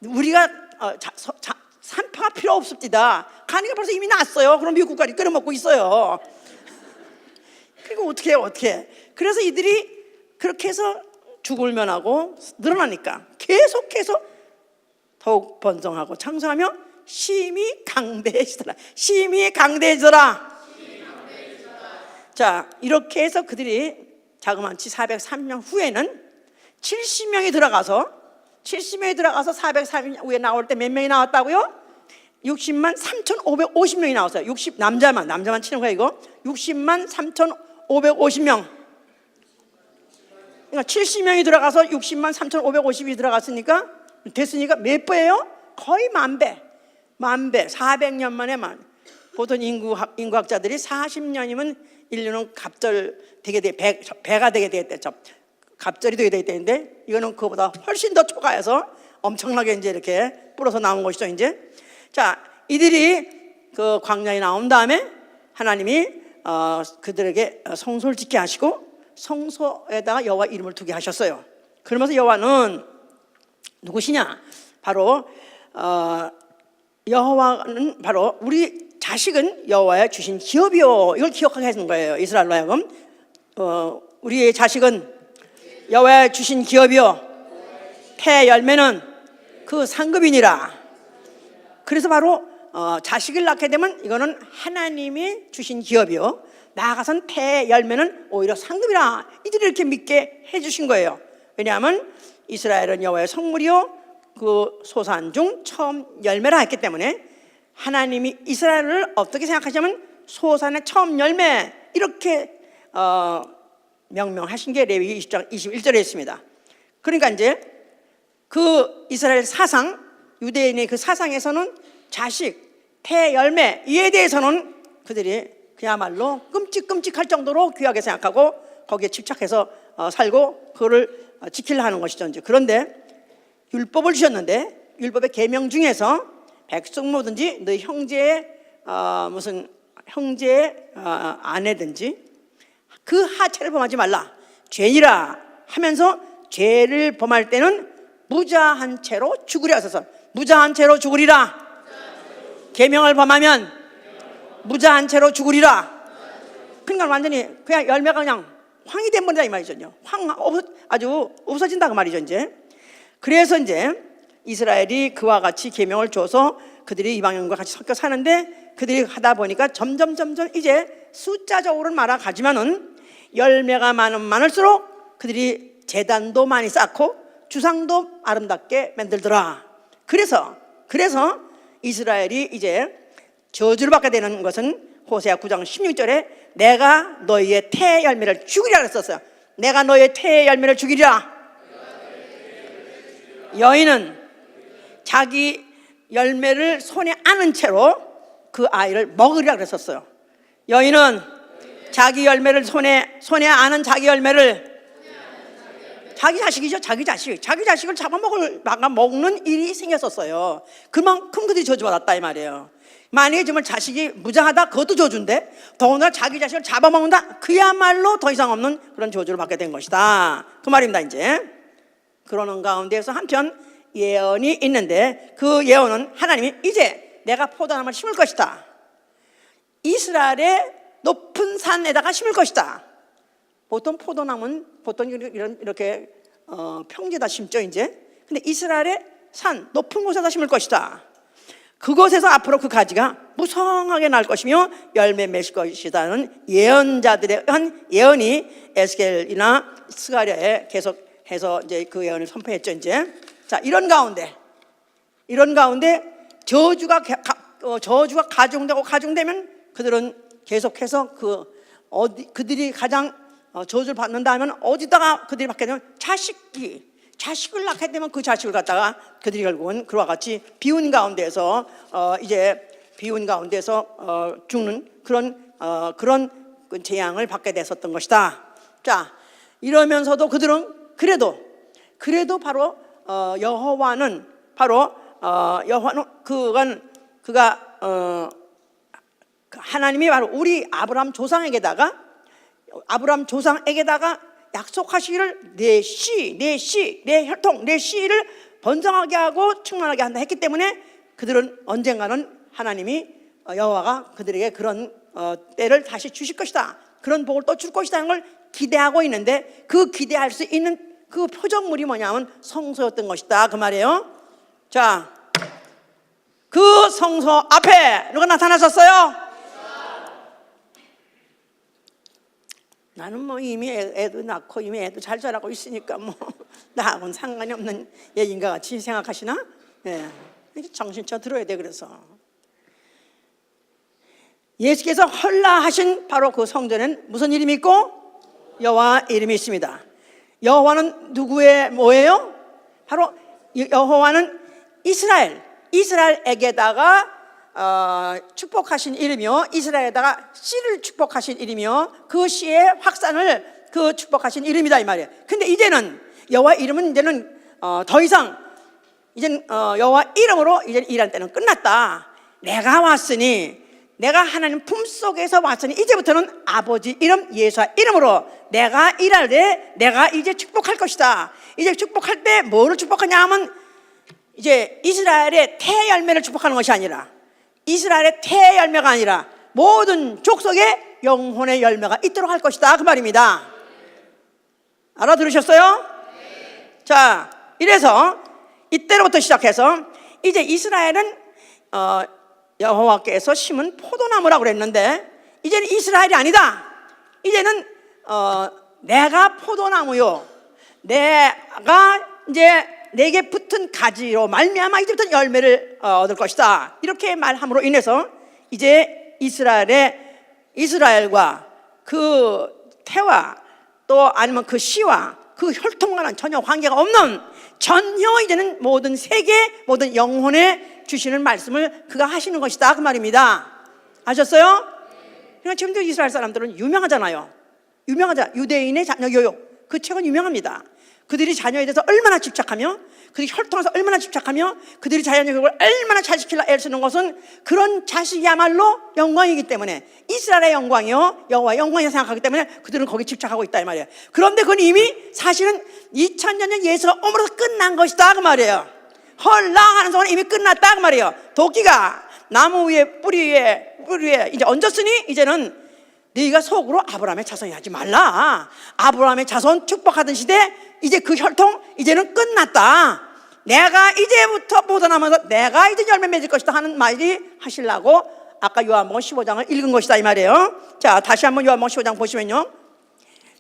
우리가 산파가 필요 없습니다. 가니까 벌써 이미 났어요. 그럼 미국까지 끓여먹고 있어요. 그리고 어떻게 해요, 어떻게. 그래서 이들이 그렇게 해서 죽을 면하고 늘어나니까 계속해서 더욱 번성하고 창성하며 심히 강대해지더라. 심히 강대해지더라. 자, 이렇게 해서 그들이 자그마치 403년 후에는 70명이 들어가서 403년 후에 나올 때 몇 명이 나왔다고요? 60만 3,550명이 나왔어요. 60 남자만 치는 거야 이거. 60만 3,550명. 그러니까 70명이 들어가서 60만 3,550이 들어갔으니까 됐으니까 몇 배예요? 거의 만 배. 400년 만에 보통 인구학자들이 40년이면 인류는 갑절 되게 배가 되게 되겠대. 갑절이 되게 되겠다는데 이거는 그거보다 훨씬 더 초과해서 엄청나게 이제 이렇게 불어서 나온 것이죠. 이제 자, 이들이 그 광야에 나온 다음에 하나님이 그들에게 성소를 짓게 하시고 성소에다가 여호와 이름을 두게 하셨어요. 그러면서 여호와는 누구시냐? 바로 여호와는 바로 우리 자식은 여호와의 주신 기업이요. 이걸 기억하게 하는 거예요. 이스라엘로 하여금 우리의 자식은 여호와의 주신 기업이요, 폐 열매는 그 상급이니라. 그래서 바로 자식을 낳게 되면 이거는 하나님이 주신 기업이요, 나아가선 폐 열매는 오히려 상급이라. 이들이 이렇게 믿게 해주신 거예요. 왜냐하면 이스라엘은 여호와의 성물이요 그 소산 중 처음 열매라 했기 때문에 하나님이 이스라엘을 어떻게 생각하시냐면 소산의 처음 열매 이렇게 명명하신 게 레위기 20장 21절에 있습니다. 그러니까 이제 그 이스라엘 사상, 유대인의 그 사상에서는 자식, 태 열매 이에 대해서는 그들이 그야말로 끔찍끔찍할 정도로 귀하게 생각하고 거기에 집착해서 살고 그거를 지키려 하는 것이죠. 이제 그런데 율법을 주셨는데 율법의 계명 중에서 백성 뭐든지 너희 형제의 무슨 형제의 아내든지 그 하체를 범하지 말라. 죄니라 하면서 죄를 범할 때는 무자한 채로 죽으리라 하셔서 무자한 채로 죽으리라. 계명을 범하면 무자한 채로 죽으리라. 그러니까 완전히 그냥 열매가 그냥 황이 된버리다 이 말이죠. 아주 없어진다 그 말이죠. 이제 그래서 이제 이스라엘이 그와 같이 계명을 줘서 그들이 이방인과 같이 섞여 사는데 그들이 하다 보니까 점점 이제 숫자적으로는 말아가지만은 열매가 많을수록 그들이 제단도 많이 쌓고 주상도 아름답게 만들더라. 그래서 이스라엘이 이제 저주를 받게 되는 것은 호세아 9장 16절에 내가 너희의 태 열매를 죽이리라 그랬었어요. 내가 너희의 태 열매를 죽이리라. 여인은 자기 열매를 손에 안은 채로 그 아이를 먹으리라 그랬었어요. 여인은 자기 열매를 손에 안은 자기 열매를 자기 자식이죠. 자기 자식을 잡아먹는 일이 생겼었어요. 그만큼 그들이 저주받았다 이 말이에요. 만약에 정말 자식이 무장하다 그것도 저주인데 더군다나 자기 자식을 잡아먹는다 그야말로 더 이상 없는 그런 저주를 받게 된 것이다 그 말입니다. 이제 그러는 가운데서 한편 예언이 있는데 그 예언은 하나님이 이제 내가 포도나무를 심을 것이다. 이스라엘의 높은 산에다가 심을 것이다. 보통 포도나무는 보통 이렇게 평지에다 심죠 이제. 근데 이스라엘의 산 높은 곳에다 심을 것이다. 그곳에서 앞으로 그 가지가 무성하게 날 것이며 열매 맺을 것이다는 예언자들의 한 예언이 에스겔이나 스가랴에 계속해서 이제 그 예언을 선포했죠 이제. 자, 이런 가운데 저주가 가중되면 그들은 계속해서 그들이 가장 저주를 받는다 하면 어디다가 그들이 받게 되면 자식을 낳게 되면 그 자식을 갖다가 그들이 결국은 그와 같이 비운 가운데서 죽는 그런 재앙을 받게 됐었던 것이다. 자, 이러면서도 그들은 그래도 바로 여호와는 그가 하나님이 바로 우리 아브라함 조상에게다가 약속하시기를 내 혈통, 내 씨를 번성하게 하고 충만하게 한다 했기 때문에 그들은 언젠가는 하나님이 여호와가 그들에게 그런 때를 다시 주실 것이다, 그런 복을 또 줄 것이라는 걸 기대하고 있는데, 그 기대할 수 있는 그 표적물이 뭐냐면 성소였던 것이다 그 말이에요. 자, 그 성소 앞에 누가 나타나셨어요? 나는 뭐 이미 애도 낳고 이미 애도 잘 자라고 있으니까 뭐 나하고는 상관이 없는 얘기인가 같이 생각하시나? 예, 정신차 들어야 돼. 그래서 예수께서 헐라하신 바로 그 성전에는 무슨 이름이 있고? 여호와 이름이 있습니다. 여호와는 누구의 뭐예요? 바로 여호와는 이스라엘에게다가 축복하신 이름이요, 이스라엘에다가 씨를 축복하신 이름이요, 그 씨의 확산을 그 축복하신 이름이다 이 말이에요. 근데 이제는 여호와 이름은 이제는 더 이상 이제는 여호와 이름으로 이제 일할 때는 끝났다. 내가 왔으니, 내가 하나님 품속에서 왔으니 이제부터는 아버지 이름 예수와 이름으로 내가 일할 때 내가 이제 축복할 것이다. 이제 축복할 때 뭐를 축복하냐 하면 이제 이스라엘의 태열매를 축복하는 것이 아니라, 이스라엘의 태열매가 아니라 모든 족속의 영혼의 열매가 있도록 할 것이다 그 말입니다. 알아들으셨어요? 자, 이래서 이때로부터 시작해서 이제 이스라엘은 여호와께서 심은 포도나무라고 그랬는데, 이제는 이스라엘이 아니다. 이제는 내가 포도나무요, 내가 이제 내게 붙은 가지로 말미암아 이제부터 열매를 얻을 것이다, 이렇게 말함으로 인해서 이제 이스라엘과 그 태와 또 아니면 그 씨와 그 혈통과는 전혀 관계가 없는, 전혀 이제는 모든 세계 모든 영혼에 주시는 말씀을 그가 하시는 것이다 그 말입니다. 아셨어요? 그러니까 지금도 이스라엘 사람들은 유명하잖아요. 유대인의 자녀 교육, 그 책은 유명합니다. 그들이 자녀에 대해서 얼마나 집착하며, 그들이 혈통에서 얼마나 집착하며, 그들이 자녀 교육을 얼마나 잘 시키려 애쓰는 것은 그런 자식이야말로 영광이기 때문에, 이스라엘의 영광이요 여호와의 영광이라 생각하기 때문에 그들은 거기 집착하고 있다 이 말이에요. 그런데 그건 이미 사실은 2000년 전 예수가 오므로서 끝난 것이다 그 말이에요. 헐라 하는 동안 이미 끝났다 그 말이에요. 도끼가 나무 위에 뿌리 위에 이제 얹었으니 이제는 네가 속으로 아브라함의 자손이 하지 말라. 아브라함의 자손 축복하던 시대, 이제 그 혈통 이제는 끝났다. 내가 이제부터 보존하면서 내가 이제 열매 맺을 것이다 하는 말이 하시려고 아까 요한복음 15장을 읽은 것이다 이 말이에요. 자, 다시 한번 요한복음 15장 보시면요,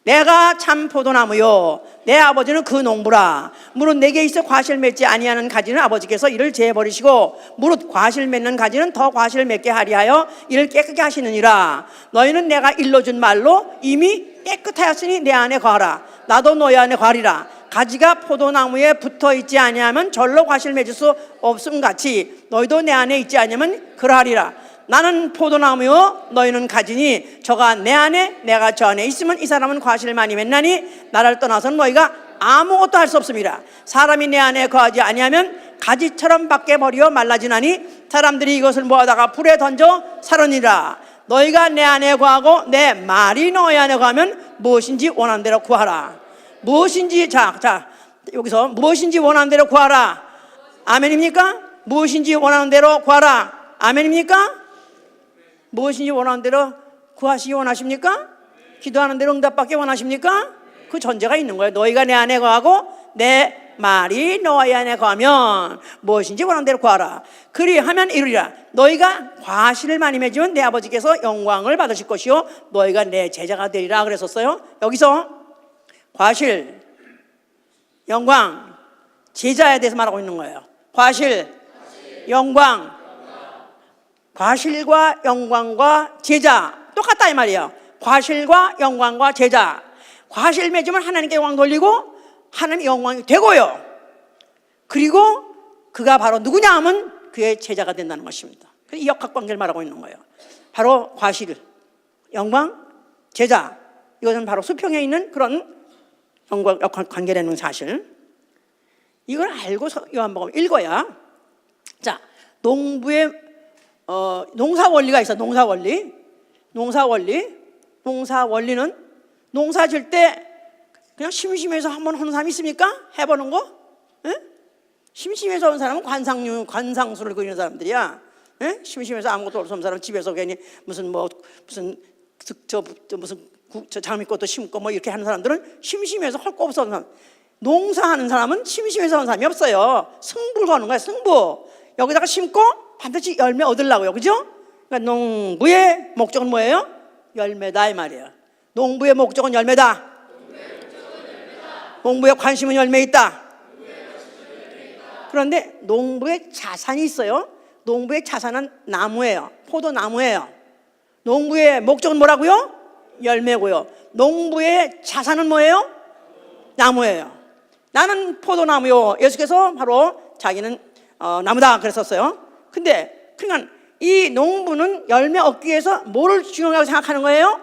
내가 참 포도나무요 내 아버지는 그 농부라. 무릇 내게 있어 과실 맺지 아니하는 가지는 아버지께서 이를 제버리시고 무릇 과실 맺는 가지는 더 과실 맺게 하리하여 이를 깨끗게 하시느니라. 너희는 내가 일러준 말로 이미 깨끗하였으니 내 안에 거하라. 나도 너희 안에 거하리라. 가지가 포도나무에 붙어있지 아니하면 절로 과실 맺을 수 없음 같이 너희도 내 안에 있지 아니하면 그러하리라. 나는 포도나무요 너희는 가지니 저가 내 안에 내가 저 안에 있으면 이 사람은 과실을 많이 맺나니 나를 떠나서는 너희가 아무것도 할 수 없습니다. 사람이 내 안에 거하지 아니하면 가지처럼 밖에 버리어 말라지나니 사람들이 이것을 모아다가 불에 던져 사르니라. 너희가 내 안에 거하고 내 말이 너희 안에 거하면 무엇인지 원하는 대로 구하라. 무엇인지 자 여기서 무엇인지 원하는 대로 구하라. 아멘입니까? 무엇인지 원하는 대로 구하라. 아멘입니까? 무엇인지 원하는 대로 구하시기 원하십니까? 기도하는 대로 응답받기 원하십니까? 그 전제가 있는 거예요. 너희가 내 안에 거하고 내 말이 너희 안에 거하면 무엇인지 원하는 대로 구하라. 그리하면 이루리라. 너희가 과실을 많이 맺으면 내 아버지께서 영광을 받으실 것이요 너희가 내 제자가 되리라 그랬었어요. 여기서 과실, 영광, 제자에 대해서 말하고 있는 거예요. 과실, 영광, 과실과 영광과 제자 똑같다 이 말이에요. 과실과 영광과 제자. 과실 맺으면 하나님께 영광 돌리고 하나님 영광이 되고요. 그리고 그가 바로 누구냐 하면 그의 제자가 된다는 것입니다. 이 역학관계를 말하고 있는 거예요. 바로 과실, 영광, 제자. 이것은 바로 수평에 있는 그런 영광 역학관계라는 사실. 이걸 알고 요한복음 읽어야, 자, 농부의 농사 원리가 있어. 농사 원리. 농사 원리는 농사 질 때 그냥 심심해서 한번 하는 사람이 있습니까? 해보는 거? 에? 심심해서 온 사람은 관상술을 그리는 사람들이야. 에? 심심해서 아무것도 없는 사람 집에서 괜히 무슨 장미꽃도 심고 뭐 이렇게 하는 사람들은 심심해서 할 거 없어 하는 사람. 농사하는 사람은 심심해서 하는 사람이 없어요. 승부를 거는 거야. 승부. 여기다가 심고 반드시 열매 얻으려고요. 그죠? 그러니까 농부의 목적은 뭐예요? 열매다 이 말이에요. 농부의 목적은 열매다. 농부의 관심은 열매에 있다. 그런데 농부의 자산이 있어요. 농부의 자산은 나무예요. 포도나무예요. 농부의 목적은 뭐라고요? 열매고요. 농부의 자산은 뭐예요? 나무예요. 나는 포도나무요. 예수께서 바로 자기는 나무다 그랬었어요. 근데 그러니까 이 농부는 열매 얻기 위해서 뭐를 중요하게 생각하는 거예요?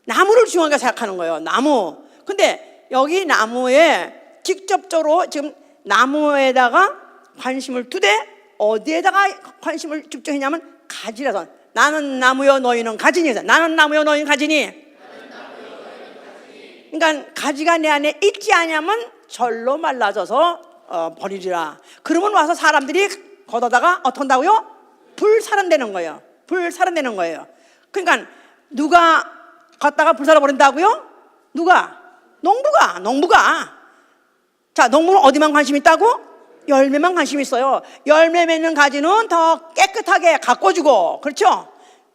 나무를 중요하게 생각하는 거예요. 나무. 근데 여기 나무에 직접적으로 지금 나무에다가 관심을 두되 어디에다가 관심을 집중했냐면 가지라서. 나는 나무요 너희는 가지니. 나는 나무요 너희는 가지니. 그러니까 가지가 내 안에 있지 않으면 절로 말라져서 버리리라. 그러면 와서 사람들이 걷어다가 어떻게 한다고요? 불살은되는 거예요. 불살은되는 거예요. 그러니까 누가 걷다가 불살아 버린다고요? 누가? 농부가. 자, 농부는 어디만 관심 있다고? 열매만 관심 있어요. 열매 맺는 가지는 더 깨끗하게 가꿔주고, 그렇죠?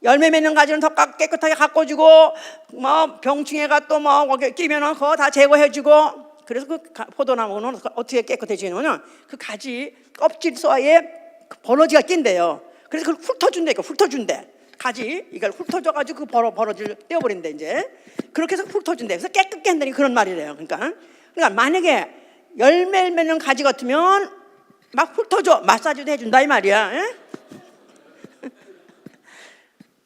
열매 맺는 가지는 더 깨끗하게 가꿔주고, 뭐 병충해가 또 뭐 끼면은 그거 다 제거해주고. 그래서 그 포도나무는 어떻게 깨끗해지냐면 그 가지 껍질 사이에 버러지가 낀대요. 그래서 그걸 훑어준대. 가지 이걸 훑어줘가지고 그 버러지를 떼어버린대 이제. 그렇게 해서 훑어준대. 그래서 깨끗게 한다니 그런 말이래요. 그러니까 만약에 열매 맺는 가지 같으면 막 훑어줘, 마사지도 해준다 이 말이야. 에?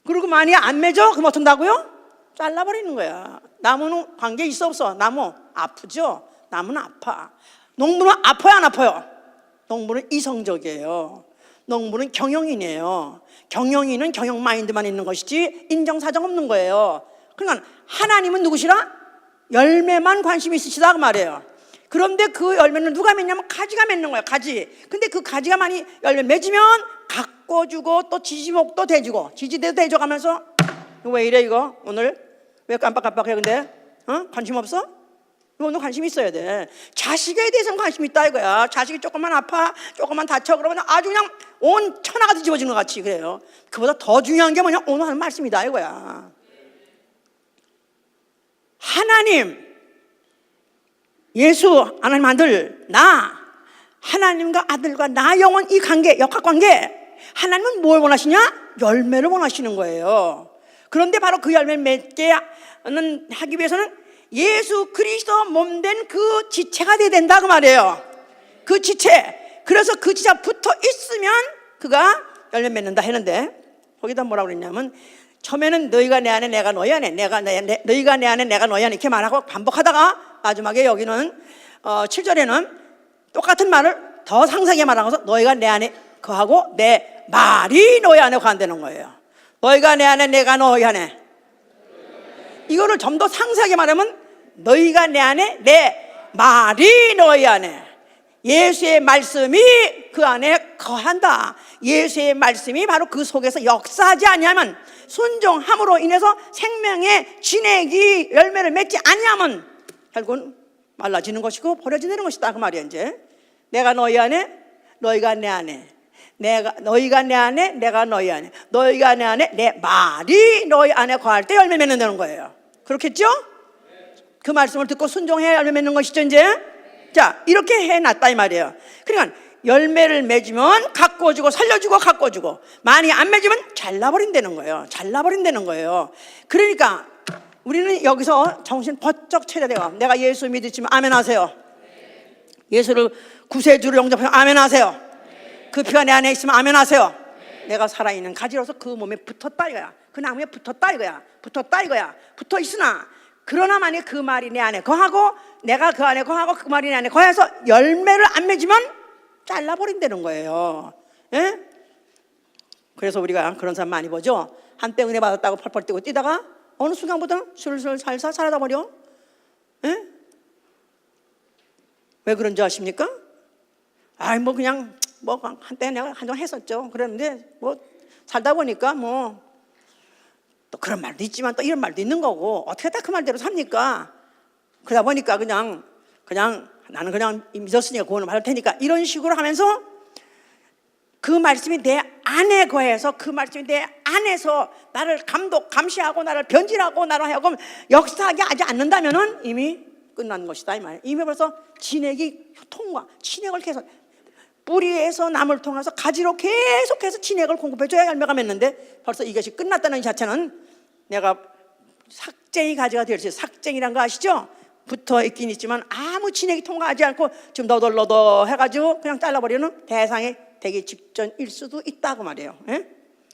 그리고 만약에 안 맺어 그럼 어쩐다고요? 잘라버리는 거야. 나무는 관계 있어 없어? 나무 아프죠? 나무는 아파. 농부는 아파요 안 아파요? 농부는 이성적이에요. 농부는 경영인이에요. 경영인은 경영 마인드만 있는 것이지 인정사정 없는 거예요. 그러니까 하나님은 누구시라? 열매만 관심이 있으시다 그 말이에요. 그런데 그 열매는 누가 맺냐면 가지가 맺는 거예요. 가지. 근데 그 가지가 많이 열매 맺으면 가꿔주고 또 지지목도 대주고 지지대도 대줘가면서 왜 이래 이거 오늘 왜 깜빡깜빡해 근데 관심 없어? 오늘 관심 있어야 돼. 자식에 대해서는 관심 있다 이거야. 자식이 조금만 아파 조금만 다쳐 그러면 아주 그냥 온 천하가 뒤집어지는 것 같이 그래요. 그보다 더 중요한 게 뭐냐? 오늘 하는 말씀이다 이거야. 하나님 예수 하나님 아들 나 하나님과 아들과 나 영혼 이 관계 역학관계 하나님은 뭘 원하시냐? 열매를 원하시는 거예요. 그런데 바로 그 열매를 맺게 하기 위해서는 예수 그리스도 몸된 그 지체가 돼야 된다 그 말이에요. 그 지체. 그래서 그 지체가 붙어 있으면 그가 열매 맺는다 했는데 거기다 뭐라고 그랬냐면 처음에는 너희가 내 안에 내가 너희 안에 너희가 내 안에 내가 너희 안에 이렇게 말하고 반복하다가 마지막에 여기는 7절에는 똑같은 말을 더 상세하게 말하면서 너희가 내 안에 거하고 내 말이 너희 안에 거한다는 거예요. 너희가 내 안에 내가 너희 안에. 이거를 좀 더 상세하게 말하면 너희가 내 안에 내 말이 너희 안에. 예수의 말씀이 그 안에 거한다. 예수의 말씀이 바로 그 속에서 역사하지 아니하면 순종함으로 인해서 생명의 진액이 열매를 맺지 아니하면 결국은 말라지는 것이고 버려지는 것이다 그 말이야. 이제 내가 너희 안에 너희가 내 안에 너희가 내 안에 내가 너희 안에 너희가 내 안에 내 말이 너희 안에 거할 때 열매 맺는다는 거예요. 그렇겠죠? 그 말씀을 듣고 순종해야 열매 맺는 것이죠 이제. 자 이렇게 해놨다 이 말이에요. 그러니까 열매를 맺으면 가꿔주고 살려주고 가꿔주고 많이 안 맺으면 잘라버린다는 거예요. 잘라버린다는 거예요. 그러니까 우리는 여기서 정신 번쩍 차려야 돼요. 내가 예수 믿으시면 아멘 하세요. 예수를 구세주로 영접하면 아멘 하세요. 그 피가 내 안에 있으면 아멘 하세요. 내가 살아있는 가지로서 그 몸에 붙었다 이거야. 그 나무에 붙었다 이거야. 붙었다 이거야. 붙어 있으나 그러나 만약 그 말이 내 안에 거하고 내가 그 안에 거하고 그 말이 내 안에 거해서 열매를 안 맺으면 잘라버린다는 거예요. 예? 그래서 우리가 그런 사람 많이 보죠. 한때 은혜 받았다고 펄펄 뛰고 뛰다가 어느 순간부터 술술 살살 사라져 버려. 예? 왜 그런 줄 아십니까? 아이 뭐 그냥 뭐 한때 내가 한정 했었죠. 그랬는데 뭐 살다 보니까 뭐 또 그런 말도 있지만 또 이런 말도 있는 거고 어떻게 다 그 말대로 삽니까? 그러다 보니까 그냥 나는 그냥 믿었으니까 구원을 받을 테니까 이런 식으로 하면서 그 말씀이 내 안에 거해서 그 말씀이 내 안에서 나를 감시하고 나를 변질하고 나를 하여금 역사하게 하지 않는다면은 이미 끝난 것이다 이 말이에요. 이미 벌써 진액이 진액을 계속 뿌리에서 나무를 통해서 가지로 계속해서 진액을 공급해줘야 열매가 맺는데 벌써 이것이 끝났다는 자체는 내가 삭쟁이 가지가 될 수 있어요. 삭쟁이란 거 아시죠? 붙어 있긴 있지만 아무 진액이 통과하지 않고 지금 너덜너덜 해가지고 그냥 잘라버리는 대상이 되기 직전일 수도 있다고 말이에요. 예?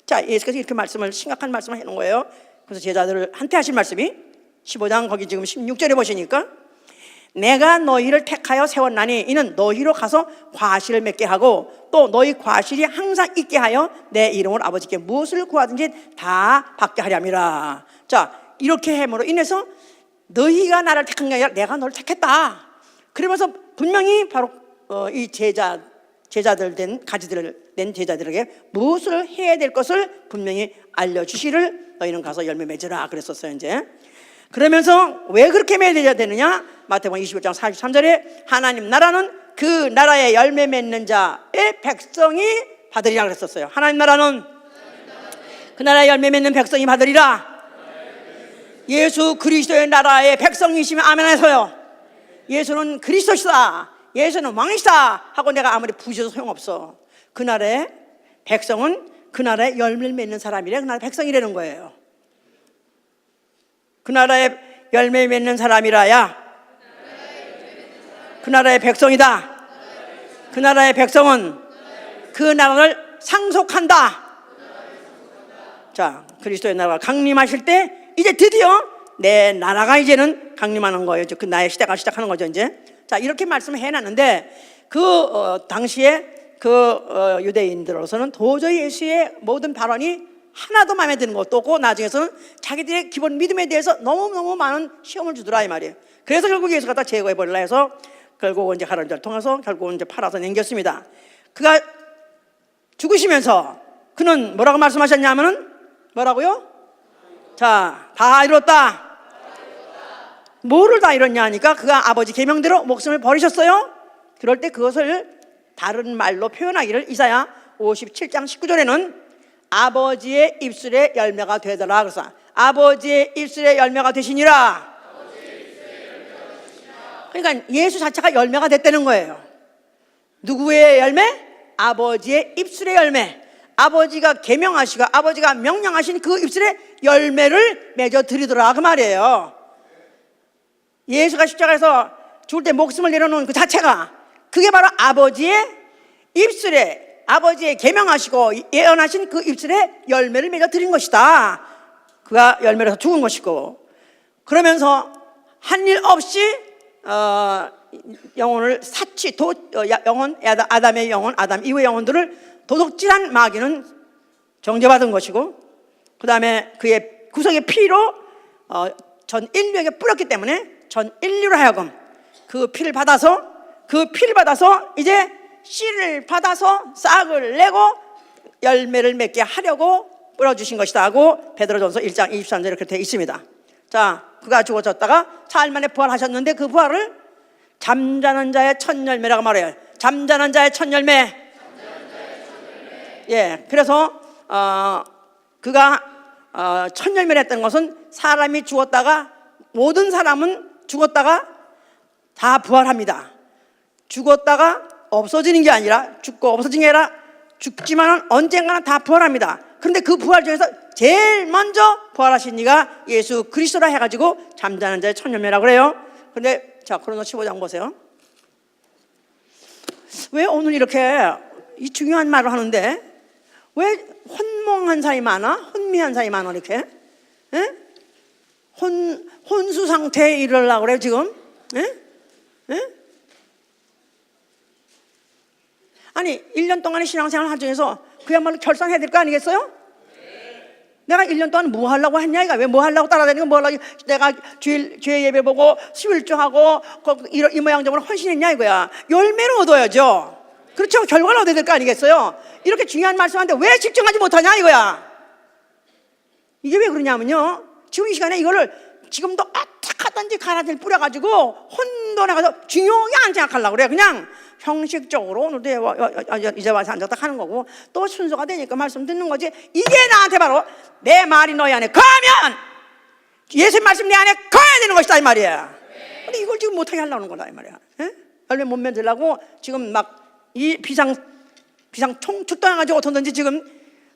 자, 예수께서 이렇게 심각한 말씀을 해놓은 거예요. 그래서 제자들한테 하신 말씀이 15장 거기 지금 16절에 보시니까 내가 너희를 택하여 세웠나니 이는 너희로 가서 과실을 맺게 하고 또 너희 과실이 항상 있게 하여 내 이름으로 아버지께 무엇을 구하든지 다 받게 하렴이라. 자, 이렇게 함으로 인해서 너희가 나를 택한 게 아니라 내가 너를 택했다. 그러면서 분명히 바로 이 제자들 된 가지들을 낸 제자들에게 무엇을 해야 될 것을 분명히 알려주시를 너희는 가서 열매 맺으라 그랬었어요. 이제 그러면서 왜 그렇게 맺어야 되느냐? 마태복음 21장 43절에 하나님 나라는 그 나라의 열매 맺는 자의 백성이 받으리라 그랬었어요. 하나님 나라는 그 나라의 열매 맺는 백성이 받으리라. 예수 그리스도의 나라의 백성이시면 아멘 해서요. 예수는 그리스도시다, 예수는 왕이시다 하고 내가 아무리 부셔도 소용없어. 그날의 백성은 그날의 열매를 맺는 사람이래. 그날의 백성이라는 거예요. 그 나라의 열매 맺는 사람이라야 그 나라의 백성이다. 그 나라의 백성은 그 나라를 상속한다. 자, 그리스도의 나라가 강림하실 때 이제 드디어 내 나라가 이제는 강림하는 거예요. 그 나의 시대가 시작하는 거죠. 이제 자, 이렇게 말씀을 해놨는데 당시에 유대인들로서는 도저히 예수의 모든 발언이 하나도 마음에 드는 것도 없고 나중에서는 자기들의 기본 믿음에 대해서 너무너무 많은 시험을 주더라 이 말이에요. 그래서 결국 예수 갖다 제거해버리려 해서 결국은 이제 하나님을 통해서 결국은 이제 팔아서 남겼습니다. 그가 죽으시면서 그는 뭐라고 말씀하셨냐면은 뭐라고요? 자, 다 이뤘다. 뭐를 다 이뤘냐 하니까 그가 아버지 계명대로 목숨을 버리셨어요. 그럴 때 그것을 다른 말로 표현하기를 이사야 57장 19절에는 아버지의 입술의 열매가 되더라. 그래서 아버지의 입술의 열매가 되시니라. 그러니까 예수 자체가 열매가 됐다는 거예요. 누구의 열매? 아버지의 입술의 열매. 아버지가 계명하시고 아버지가 명령하신 그 입술의 열매를 맺어 드리더라 그 말이에요. 예수가 십자가에서 죽을 때 목숨을 내려놓은 그 자체가 그게 바로 아버지의 입술에 아버지의 계명하시고 예언하신 그 입술에 열매를 맺어 드린 것이다. 그가 열매로서 죽은 것이고 그러면서 한 일 없이 영혼을 아담의 영혼, 아담 이후의 영혼들을 도둑질한 마귀는 정죄받은 것이고 그 다음에 그의 구속의 피로 전 인류에게 뿌렸기 때문에 전 인류로 하여금 그 피를 받아서 이제 씨를 받아서 싹을 내고 열매를 맺게 하려고 뿌려주신 것이다 하고 베드로전서 1장 23절에 그렇게 되어 있습니다. 자, 그가 죽어졌다가 사흘 만에 부활하셨는데 그 부활을 잠자는 자의 첫 열매라고 말해요. 잠자는 자의 첫 열매. 예, 그래서 그가 첫 열매를 했던 것은 사람이 죽었다가 모든 사람은 죽었다가 다 부활합니다. 죽었다가 없어지는 게 아니라 죽고 없어진 게 아니라 죽지만은 언젠가는 다 부활합니다. 그런데 그 부활 중에서 제일 먼저 부활하신 이가 예수 그리스도라 해가지고 잠자는 자의 첫 열매라고 그래요. 그런데 자, 고린도 15장 보세요. 왜 오늘 이렇게 이 중요한 말을 하는데 왜 혼몽한 사람이 많아? 혼미한 사람이 많아 이렇게? 에? 혼수 상태에 이르려고 그래요 지금? 에? 에? 아니 1년 동안의 신앙생활을 한 중에서 그야말로 결산해야 될 거 아니겠어요? 내가 1년 동안 뭐 하려고 했냐 이거. 왜 뭐 하려고 따라다니고 뭐 하려고 내가 주일 예배 보고 11조하고 이 모양적으로 헌신했냐 이거야. 열매를 얻어야죠. 그렇죠? 결과를 얻어야 될 거 아니겠어요? 이렇게 중요한 말씀하는데 왜 집중하지 못하냐 이거야. 이게 왜 그러냐면요, 지금 이 시간에 이거를 지금도 어떻게 하든지 가라지를 뿌려가지고 혼돈해가지고 중요하게 안 생각하려고 그래. 그냥 형식적으로 오늘도 이제 와서 앉았다 하는 거고, 또 순서가 되니까 말씀 듣는 거지. 이게 나한테 바로 내 말이 너희 안에 거하면 예수의 말씀 내 안에 거해야 되는 것이다 이 말이야. 근데 이걸 지금 못하게 하려는 거다 이 말이야. 열매 못 맺으려고 지금 막 이 비상 총출동해가지고 어떻든지 지금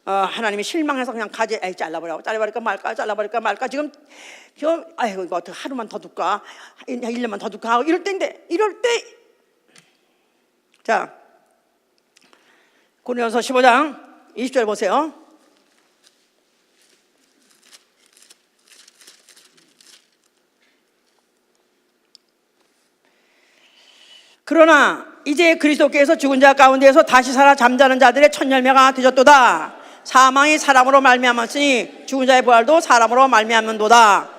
하나님이 실망해서 그냥 가지, 에이, 잘라버릴까 말까 지금 아이고 이거 어떻게 하루만 더 둘까, 1년만 더 둘까 하고 이럴 때인데, 이럴 때 자, 고린도서 15장 20절 보세요. 그러나 이제 그리스도께서 죽은 자 가운데에서 다시 살아 잠자는 자들의 첫 열매가 되셨도다. 사망이 사람으로 말미암았으니 죽은 자의 부활도 사람으로 말미암는도다.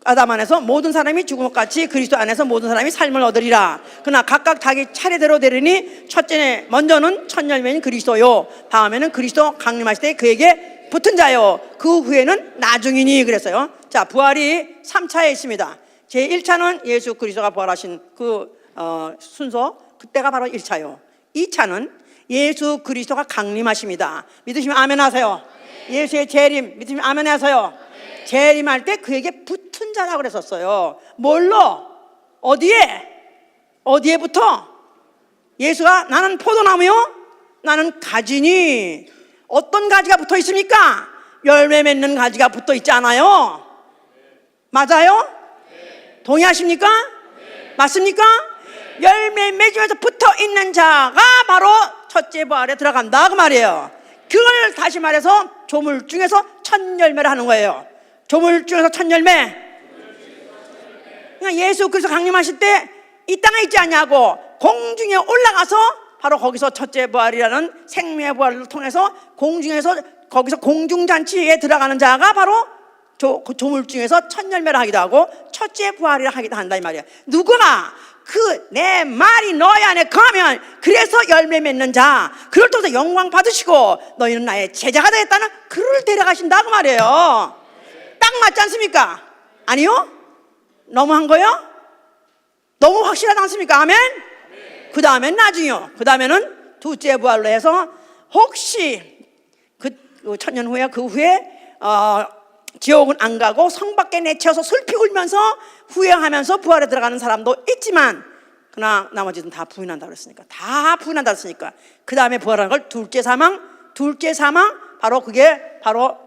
아담 안에서 모든 사람이 죽은 것 같이 그리스도 안에서 모든 사람이 삶을 얻으리라. 그러나 각각 자기 차례대로 되리니 첫째 먼저는 첫 열매인 그리스도요, 다음에는 그리스도 강림하실 때 그에게 붙은 자요, 그 후에는 나중이니 그랬어요. 자, 부활이 3차에 있습니다. 제1차는 예수 그리스도가 부활하신 그 순서, 그때가 바로 1차요. 2차는 예수 그리스도가 강림하십니다. 믿으시면 아멘 하세요. 예수의 재림 믿으시면 아멘 하세요. 재림할 때 그에게 붙은 자라고 그랬었어요. 뭘로? 어디에 붙어? 예수가 나는 포도나무요, 나는 가지니. 어떤 가지가 붙어 있습니까? 열매 맺는 가지가 붙어 있지 않아요? 맞아요? 동의하십니까? 맞습니까? 열매 맺으면서 붙어 있는 자가 바로 첫째 부활에 들어간다 그 말이에요. 그걸 다시 말해서 조물 중에서 첫 열매를 하는 거예요. 조물 중에서 첫 열매. 그러니까 예수 그리스도 강림하실 때 이 땅에 있지 않냐고 공중에 올라가서 바로 거기서 첫째 부활이라는 생명의 부활을 통해서 공중에서 거기서 공중잔치에 들어가는 자가 바로 조물 중에서 첫 열매를 하기도 하고 첫째 부활이라 하기도 한다 이 말이야. 누구나 그 내 말이 너희 안에 거하면 그래서 열매 맺는 자, 그를 통해서 영광 받으시고 너희는 나의 제자가 되겠다는 그를 데려가신다 그 말이에요. 딱 맞지 않습니까? 아니요? 너무한 거요? 너무 확실하지 않습니까? 아멘? 그 다음엔 나중이요. 그 다음에는 둘째 부활로 해서 혹시 그 천년 후에 그 후에 지옥은 안 가고 성 밖에 내치어서 슬피 울면서 후회하면서 부활에 들어가는 사람도 있지만, 그러나 나머지는 다 부인한다 그랬으니까, 다 부인한다 그랬으니까 그 다음에 부활하는 걸 둘째 사망, 바로 그게 바로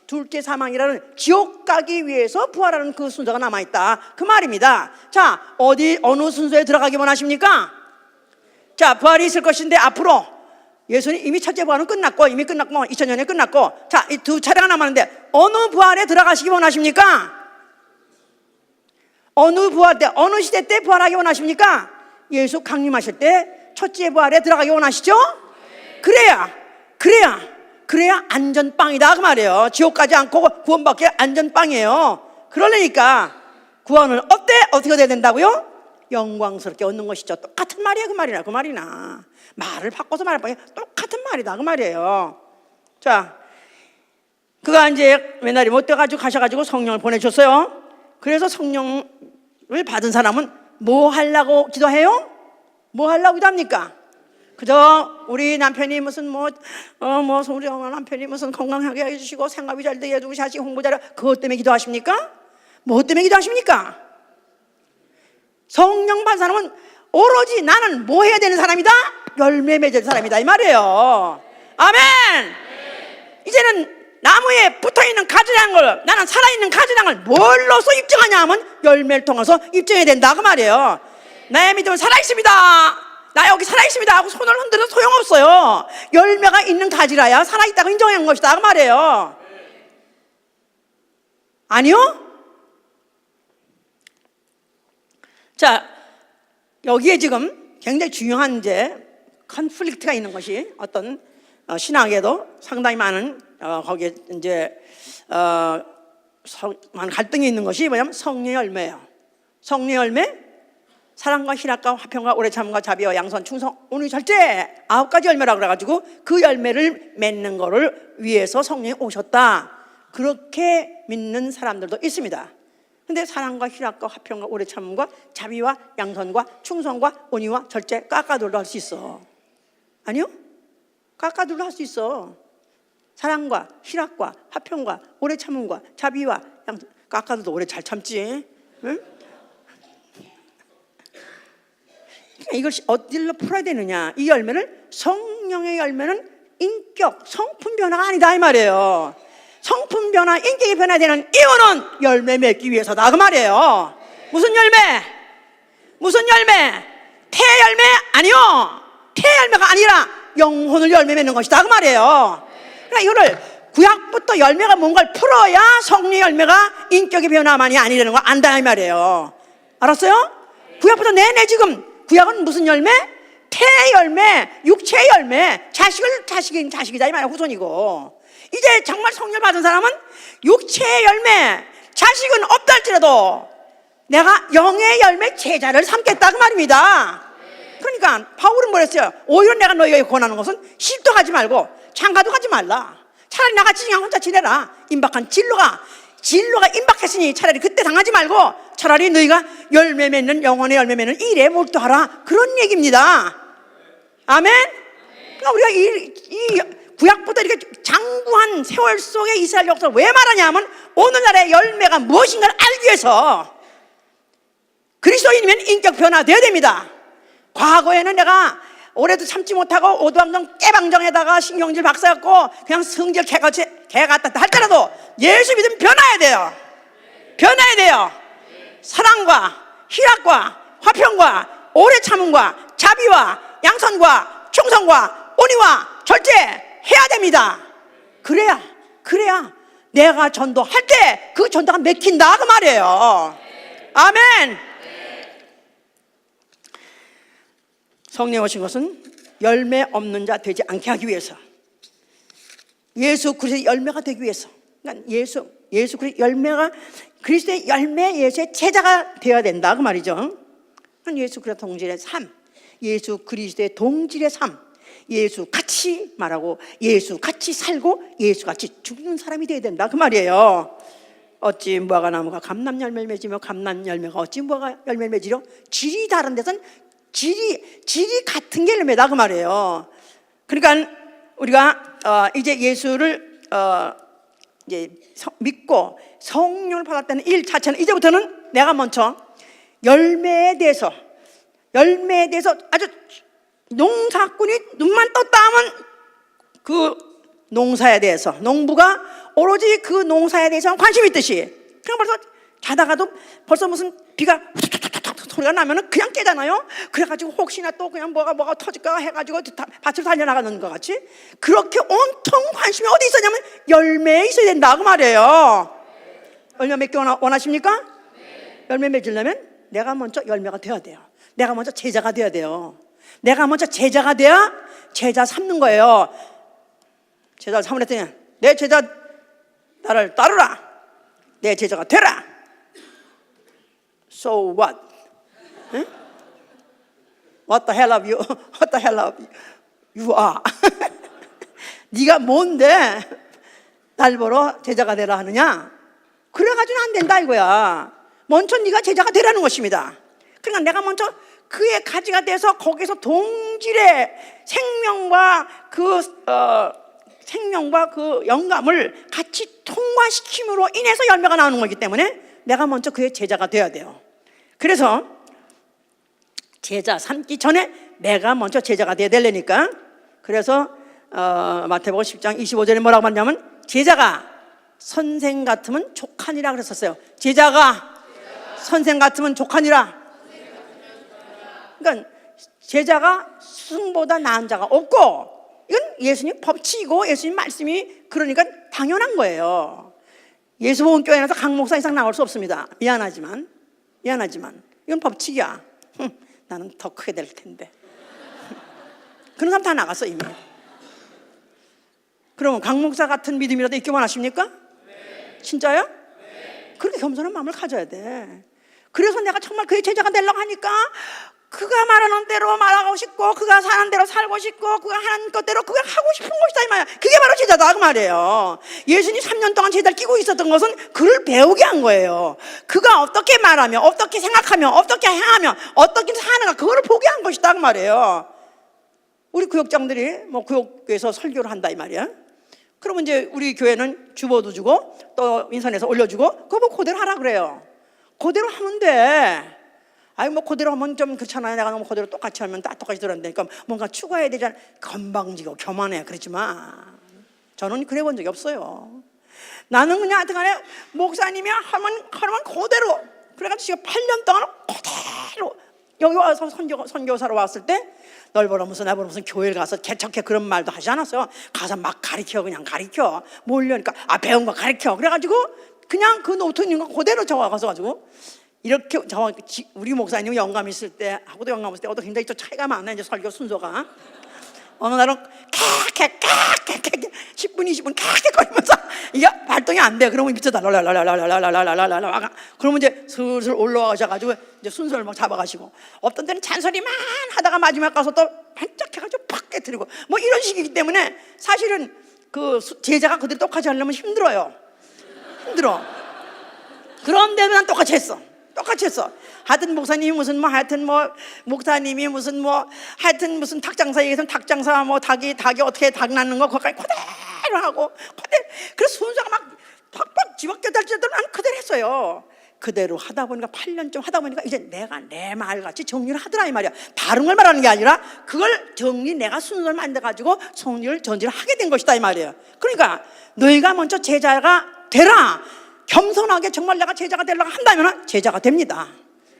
둘째 사망이라는 지옥 가기 위해서 부활하는 그 순서가 남아있다 그 말입니다. 자, 어느 순서에 들어가기 원하십니까? 자, 부활이 있을 것인데 앞으로 예수님 이미 첫째 부활은 끝났고, 이미 끝났고 2000년에 끝났고, 자, 이 두 차례가 남았는데 어느 부활에 들어가시기 원하십니까? 어느 부활 때, 어느 시대 때 부활하기 원하십니까? 예수 강림하실 때 첫째 부활에 들어가기 원하시죠? 그래야 안전빵이다 그 말이에요. 지옥 가지 않고 구원받기 안전빵이에요. 그러니까 구원을 어떻게 돼야 된다고요? 영광스럽게 얻는 것이죠. 똑같은 말이야 그 말이나 말을 바꿔서 말해봐, 똑같은 말이다 그 말이에요. 자, 그가 이제 맨날이 못 돼가지고 가셔가지고 성령을 보내줬어요. 그래서 성령을 받은 사람은 뭐 하려고 기도해요? 뭐 하려고 기도합니까? 그저 우리 남편이 무슨 우리 남편이 무슨 건강하게 해주시고 생활비 잘 되게 해주고 자식 홍보 잘해, 그것 때문에 기도하십니까? 뭐 때문에 기도하십니까? 성령 받은 사람은 오로지 나는 뭐 해야 되는 사람이다? 열매 맺을 사람이다 이 말이에요. 아멘. 이제는 나무에 붙어있는 가지라는 걸, 나는 살아있는 가지라는 걸 뭘로서 입증하냐 하면 열매를 통해서 입증해야 된다 그 말이에요. 나의 믿음은 살아있습니다, 나 여기 살아있습니다 하고 손을 흔들어도 소용없어요. 열매가 있는 가지라야 살아있다고 인정한 것이다 그 말이에요. 아니요? 자, 여기에 지금 굉장히 중요한 이제 컨플릭트가 있는 것이 어떤 신학에도 상당히 많은 거기에 이제 많은 갈등이 있는 것이 뭐냐면 성령의 열매예요. 성령의 열매, 사랑과 희락과 화평과 오래 참음과 자비와 양선, 충성, 온유, 절제 9가지 열매라고 그래가지고 그 열매를 맺는 거를 위해서 성령이 오셨다, 그렇게 믿는 사람들도 있습니다. 근데 사랑과 희락과 화평과 오래 참음과 자비와 양선과 충성과 온유와 절제 깎아둘러 할 수 있어. 아니요? 깎아둘러 할 수 있어. 사랑과 희락과 화평과 오래 참음과 자비와 양선, 깎아도 오래 잘 참지. 응? 이걸 어디로 풀어야 되느냐? 이 열매를, 성령의 열매는 인격, 성품 변화가 아니다 이 말이에요. 성품 변화, 인격이 변화되는 이유는 열매 맺기 위해서다 그 말이에요. 무슨 열매? 무슨 열매? 태 열매? 아니요. 태 열매가 아니라 영혼을 열매 맺는 것이다 그 말이에요. 그러니까 이거를 구약부터 열매가 뭔가를 풀어야 성령의 열매가 인격의 변화만이 아니라는 걸 안다 이 말이에요. 알았어요? 구약부터 내내 지금 구약은 무슨 열매? 태 열매, 육체의 열매, 자식이다 이 말이야. 후손이고. 이제 정말 성령 받은 사람은 육체의 열매, 자식은 없다 할지라도 내가 영의 열매, 제자를 삼겠다 그 말입니다. 그러니까 바울은 뭐랬어요? 오히려 내가 너희에게 권하는 것은 시도 가지 말고 장가도 가지 말라. 차라리 나같이 그냥 혼자 지내라. 임박한 진로가 임박했으니 차라리 그때 당하지 말고 차라리 너희가 열매 맺는, 영혼의 열매 맺는 일에 몰두하라, 그런 얘기입니다. 아멘? 그러니까 우리가 이 구약부터 이렇게 장구한 세월 속의 이스라엘 역사를 왜 말하냐면 오늘날의 열매가 무엇인가를 알기 위해서. 그리스도인이면 인격 변화되어야 됩니다. 과거에는 내가 올해도 참지 못하고 오두방정 깨방정에다가 신경질 박사였고 그냥 성질 개 같다 할때라도 예수 믿으면 변화해야 돼요. 변화해야 돼요. 사랑과 희락과 화평과 오래 참음과 자비와 양선과 충성과 온유와 절제 해야 됩니다. 그래야 내가 전도할 때 그 전도가 맥힌다 그 말이에요. 아멘. 성령 오신 것은 열매 없는 자 되지 않게 하기 위해서, 예수 그리스도의 열매가 되기 위해서. 그러니까 예수 그리스도의 열매가, 그리스도의 열매, 예수의 제자가 되어야 된다 그 말이죠. 예수 그리스도 동질의 삶, 예수 그리스도의 동질의 삶, 예수 같이 말하고 예수 같이 살고 예수 같이 죽는 사람이 되어야 된다 그 말이에요. 어찌 무화과 나무가 감람 열매를 맺으며 감람 열매가 어찌 무화과 열매를 맺으려? 질이 다른 데선 질이 같은 게 열매다 그 말이에요. 그러니까 우리가 이제 예수를 이제 믿고 성령을 받았다는 일 자체는 이제부터는 내가 먼저 열매에 대해서 아주 농사꾼이 눈만 떴다 하면 그 농사에 대해서, 농부가 오로지 그 농사에 대해서 관심이 있듯이, 그냥 벌써 자다가도 벌써 무슨 비가 소리가 나면은 그냥 깨잖아요. 그래가지고 혹시나 또 그냥 뭐가 터질까 해가지고 밭을 달려나가는 것 같이, 그렇게 온통 관심이 어디 있었냐면 열매에 있어야 된다 그 말이에요. 열매 맺기 원하십니까? 열매 맺으려면 내가 먼저 열매가 되어야 돼요. 내가 먼저 제자가 되어야 돼요. 내가 먼저 제자가 돼야 제자 삼는 거예요. 제자를 삼으랬더니 내 제자 나를 따르라, 내 제자가 되라. So what? 응? What the hell of you? What the hell of you are? 네가 뭔데 날 보러 제자가 되라 하느냐? 그래가지고는 안 된다 이거야. 먼저 네가 제자가 되라는 것입니다. 그러니까 내가 먼저 그의 가지가 돼서 거기서 동질의 생명과 그 영감을 같이 통과시킴으로 인해서 열매가 나오는 거기 때문에 내가 먼저 그의 제자가 되어야 돼요. 그래서 제자 삼기 전에 내가 먼저 제자가 돼야 되려니까, 그래서 마태복음 10장 25절에 뭐라고 말하냐면 제자가 선생 같으면 족하니라 그랬었어요. 제자가 선생 같으면 족하니라. 그러니까 제자가 스승보다 나은 자가 없고, 이건 예수님 법칙이고 예수님 말씀이 그러니까 당연한 거예요. 예수복음교회에서 강 목사 이상 나올 수 없습니다. 미안하지만 이건 법칙이야. 나는 더 크게 될 텐데. 그런 사람 다 나갔어 이미. 그러면 강 목사 같은 믿음이라도 있기 원하십니까? 진짜요? 그렇게 겸손한 마음을 가져야 돼. 그래서 내가 정말 그의 제자가 되려고 하니까 그가 말하는 대로 말하고 싶고 그가 사는 대로 살고 싶고 그가 하는 것대로 그가 하고 싶은 것이다 이 말이야. 그게 바로 제자다 그 말이에요. 예수님 3년 동안 제자를 끼고 있었던 것은 그를 배우게 한 거예요. 그가 어떻게 말하며 어떻게 생각하며 어떻게 행하며 어떻게 사는가 그거를 보게 한 것이다 그 말이에요. 우리 구역장들이 뭐 구역에서 설교를 한다 이 말이야. 그러면 이제 우리 교회는 주보도 주고 또 인터넷에서 올려주고 그거 뭐 그대로 하라 그래요. 그대로 하면 돼. 아니 뭐 그대로 하면 좀 그렇잖아요. 내가 너무 그대로 똑같이 하면 다 똑같이 들었는데 그러니까 뭔가 추가해야 되잖아. 건방지고 교만해. 그렇지만 저는 그래 본 적이 없어요. 나는 그냥 하여튼간에 목사님이 하면 그대로. 그래가지고 제가 8년 동안 그대로 여기 와서 선교사로 왔을 때 널 보러 무슨 나 보러 무슨 교회를 가서 개척해 그런 말도 하지 않았어요. 가서 막 가르쳐 그냥 가르쳐 모르려니까 배운 거 가르쳐. 그래가지고 그냥 그 노트 있는 거 그대로 적어가서 가지고 이렇게 우리 목사님 영감 있을 때 하고도 영감 있을 때도 굉장히 또 차이가 많아요. 이제 설교 순서가 어느 날은 캬캬캬캬 10분 20분 캬캬거리면서 이게 발동이 안 돼. 그러면 밑에다 랄랄랄랄랄랄랄랄랄랄랄랄 그러면 이제 슬슬 올라가셔가지고 이제 순서를 막 잡아가시고 어떤 때는 잔소리만 하다가 마지막 가서 또 반짝해가지고 팍 깨뜨리고 뭐 이런 식이기 때문에 사실은 그 제자가 그대로 똑같이 하려면 힘들어요. 힘들어. 그런데도 난 똑같이 했어. 하여튼 목사님이 무슨 뭐 하여튼 뭐 목사님이 무슨 뭐 하여튼 무슨 닭장사 얘기해서 닭장사 뭐 닭이 어떻게 닭 낳는 거 그거까지 그대로 하고 그대로. 그래서 순서가 막 팍팍 지박대달 때도 난 그대로 했어요. 그대로 하다 보니까 8년쯤 하다 보니까 이제 내가 내 말같이 정리를 하더라 이 말이야. 다른 걸 말하는 게 아니라 그걸 내가 순서를 만들어가지고 전지를 하게 된 것이다 이 말이에요. 그러니까 너희가 먼저 제자가 되라. 겸손하게 정말 내가 제자가 되려고 한다면 제자가 됩니다.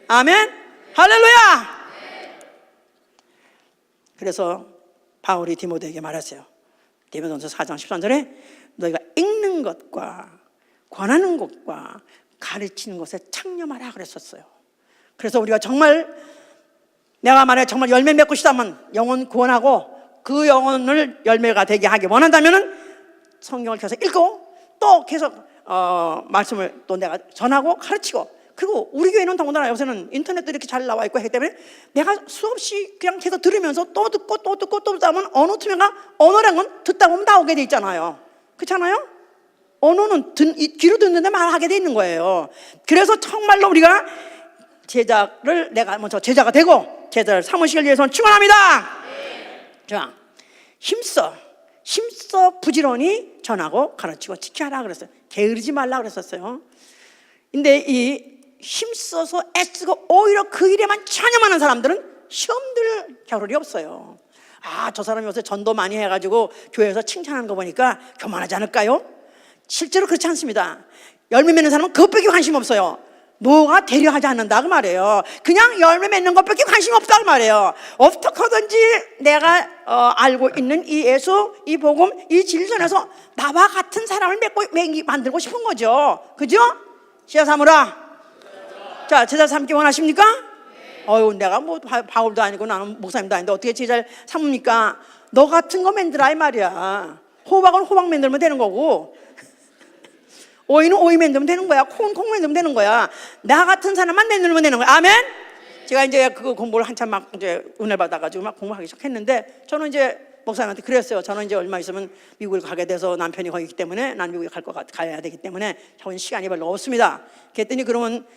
아멘. 할렐루야. 그래서 바울이 디모데에게 말했어요. 디모데전서 4장 13절에 너희가 읽는 것과 권하는 것과 가르치는 것에 창념하라 그랬었어요. 그래서 우리가 정말 내가 만약에 정말 열매 맺고 싶다면 영혼 구원하고 그 영혼을 열매가 되게 하기 원한다면 성경을 계속 읽고 또 계속 말씀을 또 내가 전하고 가르치고 그리고 우리 교회는 더군다나 요새는 인터넷도 이렇게 잘 나와 있고 하기 때문에 내가 수없이 그냥 계속 들으면서 또 듣고 또 듣다 보면 언어 투명한 언어라는 건 듣다 보면 나오게 돼 있잖아요. 그렇잖아요? 언어는 귀로 듣는데 말하게 돼 있는 거예요. 그래서 정말로 우리가 내가 먼저 제자가 되고 제자를 삼으시길 위해서는 축원합니다. 자, 힘써 부지런히 전하고 가르치고 지켜라 그랬어요. 게으르지 말라 그랬었어요. 근데 이 힘써서 애쓰고 오히려 그 일에만 전념하는 사람들은 시험 들 겨를이 없어요. 저 사람이 요새 전도 많이 해가지고 교회에서 칭찬하는 거 보니까 교만하지 않을까요? 실제로 그렇지 않습니다. 열매 맺는 사람은 그것밖에 관심 없어요. 뭐가 되려 하지 않는다 그 말이에요. 그냥 열매 맺는 것밖에 관심 없다 그 말이에요. 어떻게 하든지 내가 알고 있는 이 예수, 이 복음, 이 진리전에서 나와 같은 사람을 만들고 싶은 거죠. 그죠? 제자 삼으라. 자, 제자 삼기 원하십니까? 내가 뭐 바울도 아니고 나는 목사님도 아닌데 어떻게 제자를 삼습니까? 너 같은 거 만들라 이 말이야. 호박은 호박 만들면 되는 거고 오이는 오이 만들면 되는 거야. 콩은 콩 만들면 되는 거야. 나 같은 사람만 만들면 되는 거야. 아멘. 제가 이제 그거 공부를 한참 막 이제 은혜 받아가지고 막 공부하기 시작했는데 저는 이제 목사님한테 그랬어요. 저는 이제 얼마 있으면 미국을 가게 돼서 남편이 거기 있기 때문에 난 미국에 가야 되기 때문에 저는 시간이 별로 없습니다. 그랬더니 그러면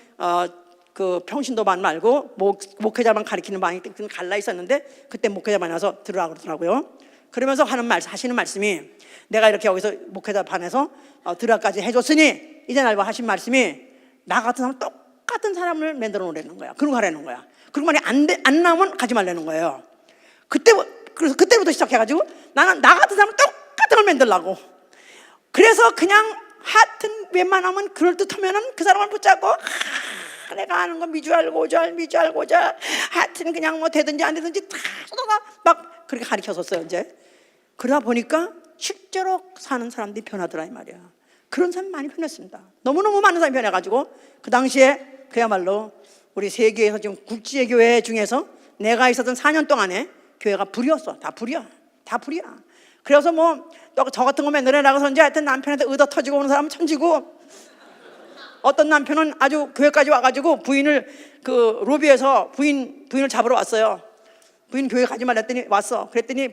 그 평신도반 말고 목회자만 가르치는 반이 갈라 있었는데 그때 목회자만 와서 들으라 그러더라고요. 그러면서 하시는 말씀이 내가 이렇게 여기서 목회자 반에서 들어까지 해줬으니 이제 날 봐 하신 말씀이 나 같은 사람 똑같은 사람을 만들어 놓으라는 거야. 그러고 하라는 거야. 그리고 만약에 안 나오면 가지 말라는 거예요. 그래서 그때부터 시작해가지고 나는 나 같은 사람을 똑같은 걸 만들려고. 그래서 그냥 하여튼 웬만하면 그럴듯하면은 그 사람을 붙잡고 내가 아는 거 미주알고잘 하여튼 그냥 뭐 되든지 안 되든지 다 막 그렇게 가르쳤었어요. 이제 그러다 보니까 실제로 사는 사람들이 변하더라 이 말이야. 그런 사람이 많이 변했습니다. 너무너무 많은 사람이 변해가지고 그 당시에 그야말로 우리 세계에서 지금 국제교회 중에서 내가 있었던 4년 동안에 교회가 불이었어. 다 불이야. 다 불이야. 그래서 뭐 저 같은 거 맨날 나가서 이제 하여튼 남편한테 의도 터지고 오는 사람은 천지고, 어떤 남편은 아주 교회까지 와가지고 부인을 그 로비에서 부인을 잡으러 왔어요. 부인 교회 가지 말랬더니 왔어. 그랬더니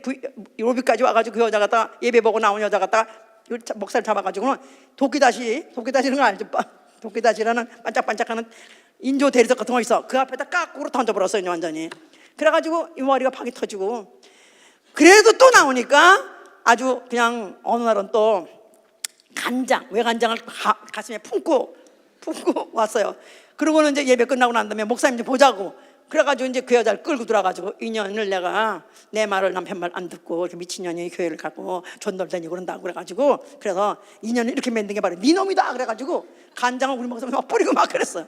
로비까지 와가지고 그 여자 갖다가 예배 보고 나온 여자 갖다가 목사를 잡아가지고는 도끼다시는 거 알죠? 도끼다시라는 반짝반짝하는 인조 대리석 같은 거 있어. 그 앞에다 깎으로 던져버렸어요, 완전히. 그래가지고 이 머리가 박이 터지고. 그래도 또 나오니까 아주 그냥 어느 날은 또 외간장을 가슴에 품고 왔어요. 그러고는 이제 예배 끝나고 난 다음에 목사님 좀 보자고. 그래가지고 이제 그 여자를 끌고 들어가지고, 2년을 내가 내 말을 남편 말 안 듣고 이렇게 미친년이 교회를 가고 존돌다니고 그런다고 그래가지고, 그래서 2년을 이렇게 만든 게 바로 네 놈이다 그래가지고 간장을 우리 목사님 막 뿌리고 막 그랬어요.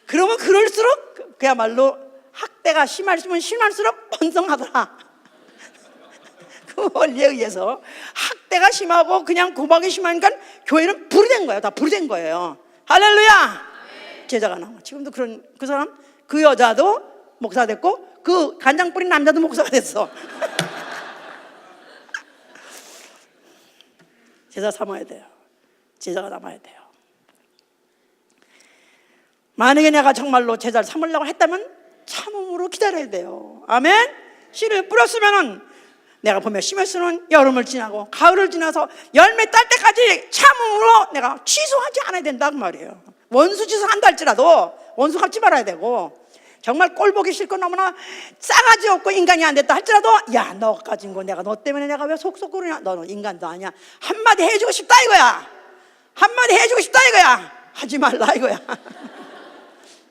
그러면 그럴수록 그야말로 학대가 심할수록 번성하더라. 그 원리에 의해서 학대가 심하고 그냥 고박이 심하니까 교회는 불이 된 거예요. 다 불이 된 거예요. 할렐루야. 제자가 나와. 지금도 그런 그 사람, 그 여자도 목사가 됐고 그 간장 뿌린 남자도 목사가 됐어. 제자 삼아야 돼요. 제자가 남아야 돼요. 만약에 내가 정말로 제자를 삼으려고 했다면 참음으로 기다려야 돼요. 아멘. 씨를 뿌렸으면은 내가 보면 심했으면 여름을 지나고 가을을 지나서 열매 딸 때까지 참음으로 내가 취소하지 않아야 된다고 말이에요. 원수 취소한다 할지라도 원수 갚지 말아야 되고, 정말 꼴 보기 싫고 너무나 싸가지 없고 인간이 안 됐다 할지라도, 야, 너 가진 거 내가 너 때문에 내가 왜 속속거리냐, 너는 인간도 아니야, 한마디 해주고 싶다 이거야. 한마디 해주고 싶다 이거야. 하지 말라 이거야.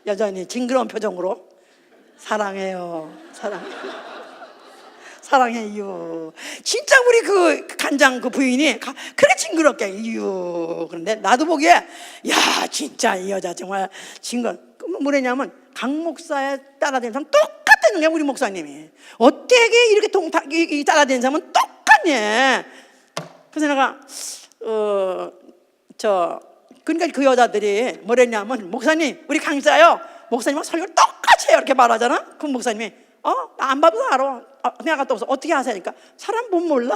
여전히 징그러운 표정으로 사랑해요, 사랑해요. 진짜 우리 그 간장 그 부인이 그래 징그럽게 이유. 그런데 나도 보기에, 야, 진짜 이 여자 정말 징그러. 뭐냐면 강 목사에 따라다니는 사람 똑같다는 거야. 우리 목사님이 어떻게 이렇게 따라다니는 사람은 똑같네. 그래서 내가 그러니까 그 여자들이 뭐랬냐면, 목사님 우리 강사요, 목사님하고 설교를 똑같이 해요 이렇게 말하잖아. 그 목사님이 나 안 봐도 알아. 내가 갔다 와서 어떻게 하세요니까, 사람 못 몰라?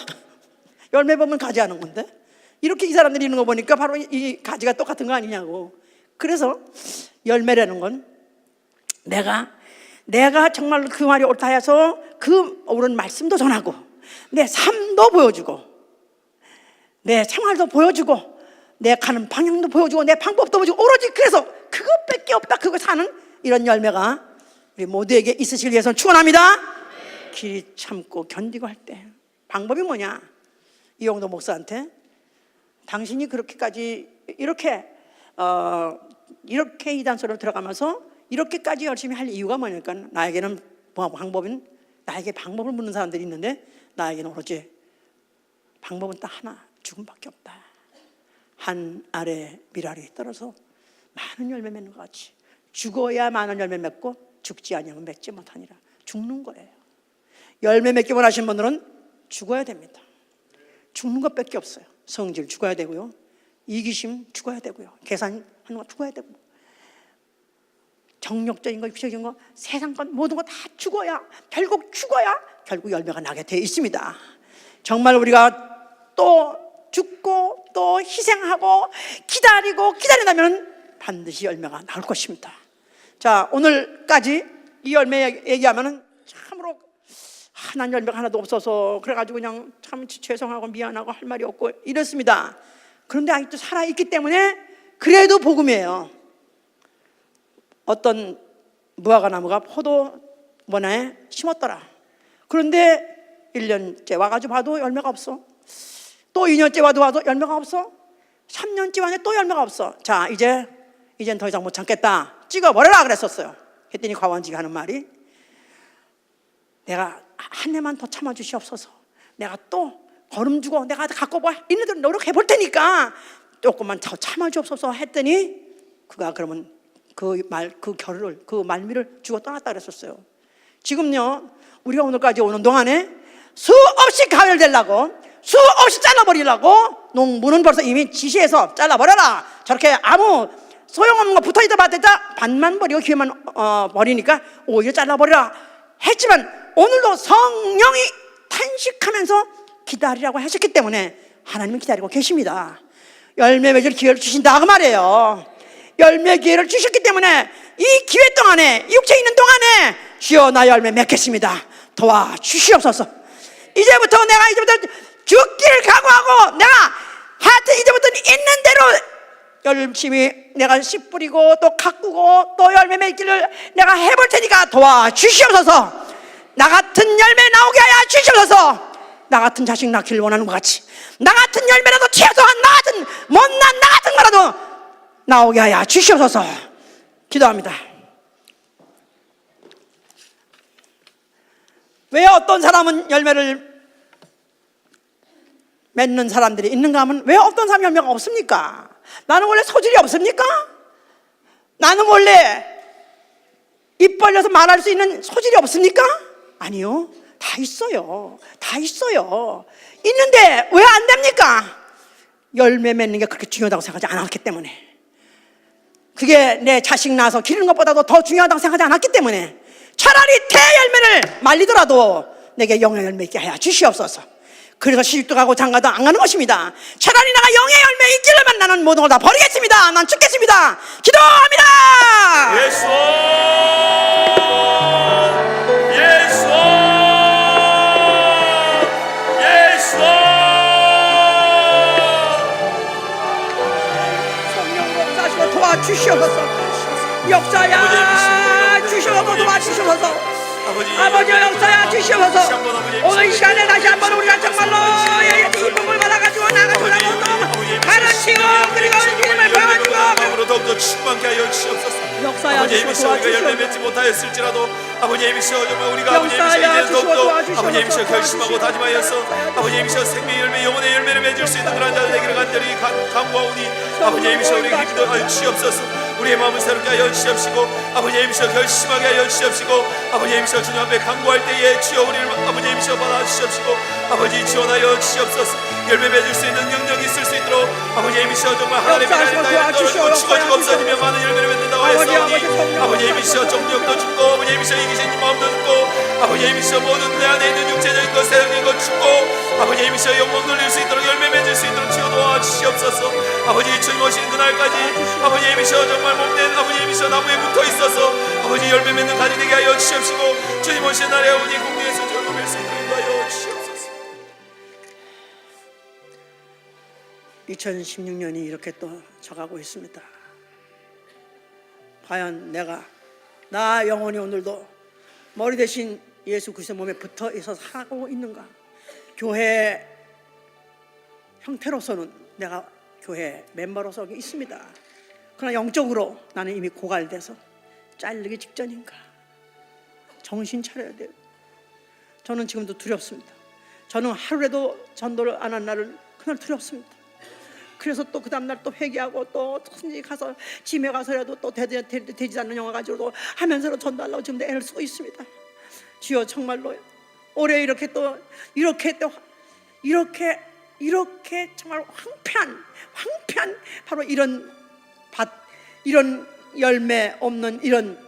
열매 보면 가지 하는 건데, 이렇게 이 사람들이 있는 거 보니까 바로 이 가지가 똑같은 거 아니냐고. 그래서 열매라는 건 내가 정말 그 말이 옳다 해서 그 옳은 말씀도 전하고, 내 삶도 보여주고, 내 생활도 보여주고, 내 가는 방향도 보여주고, 내 방법도 보여주고, 오로지 그래서 그것밖에 없다. 그거 사는 이런 열매가 우리 모두에게 있으시길 위해서 축원합니다. 길이 참고 견디고 할 때 방법이 뭐냐? 이용도 목사한테, 당신이 그렇게까지 이렇게 이단소로 들어가면서 이렇게까지 열심히 할 이유가 뭐냐니까, 나에게는 나에게 방법을 묻는 사람들이 있는데, 나에게는 오로지 방법은 딱 하나, 죽음밖에 없다. 한 알에 밀알이 떨어서 많은 열매 맺는 것 같이, 죽어야 많은 열매 맺고 죽지 아니하면 맺지 못하니라. 죽는 거예요. 열매 맺기 원하시는 분들은 죽어야 됩니다. 죽는 것밖에 없어요. 성질 죽어야 되고요, 이기심 죽어야 되고요, 계산하는 거 죽어야 되고, 정력적인 거, 육체적인 거, 세상 것 모든 거 다 죽어야 결국 열매가 나게 되어 있습니다. 정말 우리가 또 죽고 또 희생하고 기다리다면 반드시 열매가 나올 것입니다. 자, 오늘까지 이 열매 얘기하면은 참으로 난 열매가 하나도 없어서 그래가지고 그냥 참 죄송하고 미안하고 할 말이 없고 이렇습니다. 그런데 아직도 살아있기 때문에 그래도 복음이에요. 어떤 무화과 나무가 포도원에 심었더라. 그런데 1년째 와가지고 봐도 열매가 없어. 또 2년째 와도 열매가 없어. 3년째 왔는데 또 열매가 없어. 자, 이젠 더 이상 못 참겠다, 찍어버려라 그랬었어요. 했더니 과원지가 하는 말이, 내가 한 해만 더 참아주시옵소서. 내가 또 걸음 주고 내가 갖고 있는 노력해 볼 테니까 조금만 더 참아주옵소서 했더니, 그가 그러면 그 말미를 주고 떠났다 그랬었어요. 지금요, 우리가 오늘까지 오는 동안에 수없이 가열되려고, 수없이 잘라버리려고, 농부는 벌써 이미 지시해서 잘라버려라, 저렇게 아무 소용없는 거 붙어있다 반만 버리고 귀에만 버리니까 오히려 잘라버리라 했지만, 오늘도 성령이 탄식하면서 기다리라고 하셨기 때문에 하나님은 기다리고 계십니다. 열매 맺을 기회를 주신다 그 말이에요. 열매 기회를 주셨기 때문에 이 기회 동안에, 육체에 있는 동안에 주여 나 열매 맺겠습니다. 도와주시옵소서. 이제부터 죽기를 각오하고 내가 하여튼 이제부터는 있는 대로 열심히 내가 씨 뿌리고 또 가꾸고 또 열매 맺기를 내가 해볼 테니까 도와주시옵소서. 나 같은 열매 나오게 하여 주시옵소서. 나 같은 자식 낳기를 원하는 것 같이 나 같은 열매라도 최소한 나 같은 못난 나 같은 거라도 나오게 하여 주시옵소서. 기도합니다. 왜 어떤 사람은 열매를 맺는 사람들이 있는가 하면 왜 어떤 사람 열매가 없습니까? 나는 원래 소질이 없습니까? 나는 원래 입 벌려서 말할 수 있는 소질이 없습니까? 아니요, 다 있어요. 다 있어요. 있는데 왜 안 됩니까? 열매 맺는 게 그렇게 중요하다고 생각하지 않았기 때문에, 그게 내 자식 낳아서 기르는 것보다도 더 중요하다고 생각하지 않았기 때문에 차라리 대열매를 말리더라도 내게 영의 열매 있게 하여 주시옵소서. 그래서 시집도 가고 장가도 안 가는 것입니다. 차라리 내가 영의 열매 있기를만 나는 모든 걸 다 버리겠습니다. 난 죽겠습니다. 기도합니다. 예수, 예수, 예수. 성령으로 역사하시고 도와주시옵소서. 역사야 주시옵소서. 도와주시옵소서. 아버지 역사야 주시옵소서. 오늘 이 시간에 다시 한번 우리가 정말로 이 복을 받아가지고 나가주라고 또 가르치고 그리고 믿음을 보여주고 마음으로 더욱더 충만케 하여 주시옵소서. 역사야 주시옵소서. 우리가 열매 맺지 못하였을지라도 아버지이시여 정말 우리가 아버지이시여 이제 더욱더 아버지이시여 결심하고 다짐하여서 아버지이시여 생명의 열매 영혼의 열매를 맺을 수 있는 그런 자들 되기를 간절히 간구하오니 아버지이시여 우리에게 힘도 하여 주시옵소서. 우리의 마음을 새롭게 하여 주시옵시고 아버지이시여 결심하게 하여 주시옵시고 아버지이시여 주님 앞에 간구할 때에 주여 우리를 아버지이시여 받아주시옵시고 아버지 지원하여 주시옵소서. 열매 맺을 수 있는 능력이 있을 수 있도록 아버지이시여 정말 하나님의 나라를 떨어지고 죽어지고 없어지며 많은 열매를 맺는다고 하였사오니 아버지이시여 정력도 죽고 아버지이시여 이기신 마음도 죽고 아버지이시여 모든 내 안에 있는 육체적인 것 세상적인 것 죽고 아버지이시여 영광 돌릴 수 있도록 열매 맺을 수 있도록 주여 도와주시옵소서. 아버지 주님 오시는 그날까지 아버지이시여 정말 몸된 아버지이시여 나무에 붙어 있어서 아버지 열매 맺는 가지 되게 하여 주시옵시고 주님 오시는 날에 오니 공중에서 열매 맺을 수 있도록 인도하여 주시옵소서. 2016년이 이렇게 또 져가고 있습니다. 과연 나 영혼이 오늘도 머리 대신 예수 그리스도 몸에 붙어 있어서 살아가고 있는가? 교회 형태로서는 내가 교회 멤버로서 있습니다. 그러나 영적으로 나는 이미 고갈돼서 잘리기 직전인가? 정신 차려야 돼요. 저는 지금도 두렵습니다. 저는 하루라도 전도를 안 한 날은 그날 두렵습니다. 그래서 또 그 다음날 또 회개하고 또 손지 가서 집에 가서라도 또 되지 않는 영화 가지고 하면서도 전도하려고 지금 애를 쓰고 있습니다. 주여 정말로 올해 이렇게 정말 황폐한 바로 이런 열매 없는 이런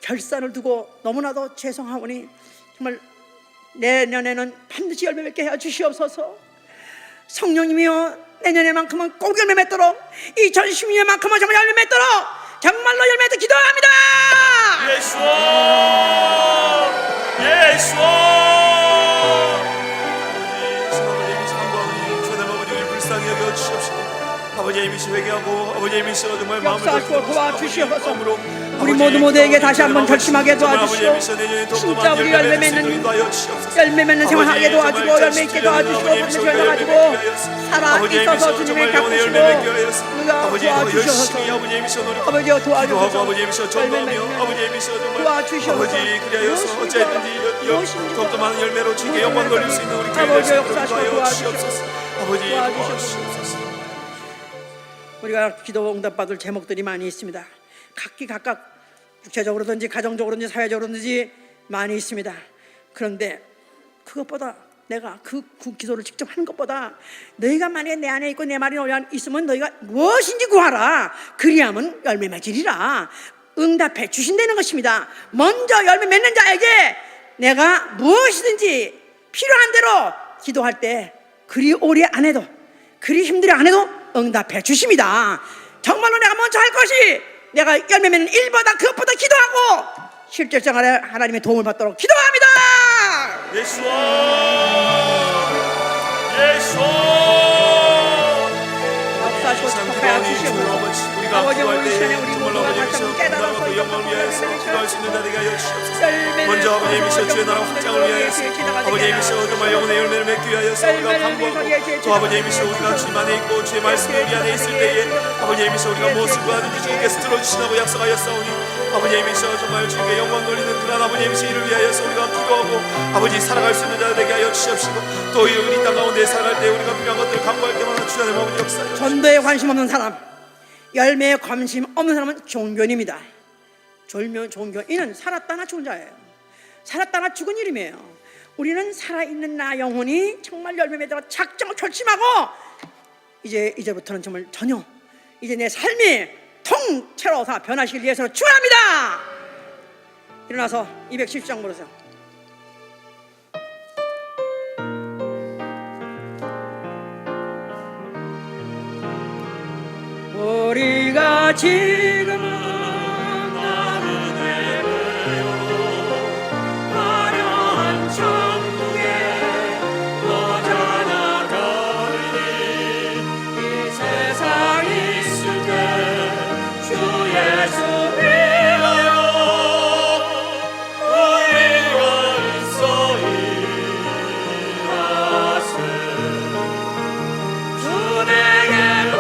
결산을 두고 너무나도 죄송하오니 정말 내년에는 반드시 열매 맺게 해 주시옵소서. 성령님이여 내년에만큼은 꼭 열매 맺도록 2016년만큼은 정말 열매 맺도록 정말로 열매 맺도록 기도합니다. 예수, 예수. 아버지 상관이 주님 아버지 우리 불쌍히 여겨 주시옵시고 아버지이시 회개하고 아버지이시 정말 마음을 역사하시고 도와주시옵소서. 우리 모두에게 다시 한번 결심하게 도와주시고 진짜 우리 열매 맺는 생활하게 도와주고 열매 있게 도와주시고 반드시 열매가지고 살아있어서 주님의 갚으시고 누가 도와주셔서 아버지여 도와주셔서 열매 맺는 도와주셔서 그리하여서 어찌든지 더욱더 많은 열매로 주께 영광 돌릴 수 있는 우리 교회 될 수 있도록 도와주시옵소서. 아버지 도와주시옵소서. 우리가 기도 응답받을 제목들이 많이 있습니다. 각각 육체적으로든지 가정적으로든지 사회적으로든지 많이 있습니다. 그런데 그것보다 내가 그 기도를 직접 하는 것보다 너희가 만약에 내 안에 있고 내 말이 너희 안에 있으면 너희가 무엇인지 구하라. 그리하면 열매 맺으리라. 응답해 주신다는 것입니다. 먼저 열매 맺는 자에게 내가 무엇이든지 필요한 대로 기도할 때 그리 오래 안 해도, 그리 힘들어 안 해도 응답해 주십니다. 정말로 내가 먼저 할 것이, 내가 열매 맺는 일보다 그것보다 기도하고 실제 생활에 하나님의 도움을 받도록 기도합니다. 예수와 예수와 역사하시고 축복하여 주시옵소서. 아버지 우리 시간에 우리 모두가 다시 한번 깨달아서 영광을 위하여서 기도할 수 있는 자들에게 하여 주시옵소서. 먼저 아버지이시여 주의 나라 확장을 위하여서, 아버지이시여 정말 영혼의 열매를 맺기 위하여서 우리가 간구하고, 또 아버지이시여 우리가 주님 안에 있고 주의 말씀이 우리 안에 있을 때에 아버지이시여 우리가 무엇을 구하든지 주님께서 들어주시라고 약속하였사오니, 아버지이시여 정말 주님께 영광 돌리는 그런 아버지이시여 이를 위하여서 우리가 기도하고 아버지 살아갈 수 있는 자들에게 하여 주시옵시고, 또 이 땅 가운데 살아갈 때 우리가 필요한 것들을 간구할 때마다 주님 아버지 역사해 주시옵소서. 전도에 관심 없는 사람, 열매에 관심 없는 사람은 종교인입니다. 종교인은 살았다나 죽은 자예요. 살았다나 죽은 이름이에요. 우리는 살아있는 나 영혼이 정말 열매 맺다가 작정을 결심하고, 이제부터는 정말 전혀 이제 내 삶이 통째로 다 변하시길 위해서 축원합니다. 일어나서 210장 부르세요. 우리가 지금은 나는 화려한 천국에 너잖아 거리니, 이 세상 있을 때 주 예수 믿어요. 우리가 있어 일하세 주 내게로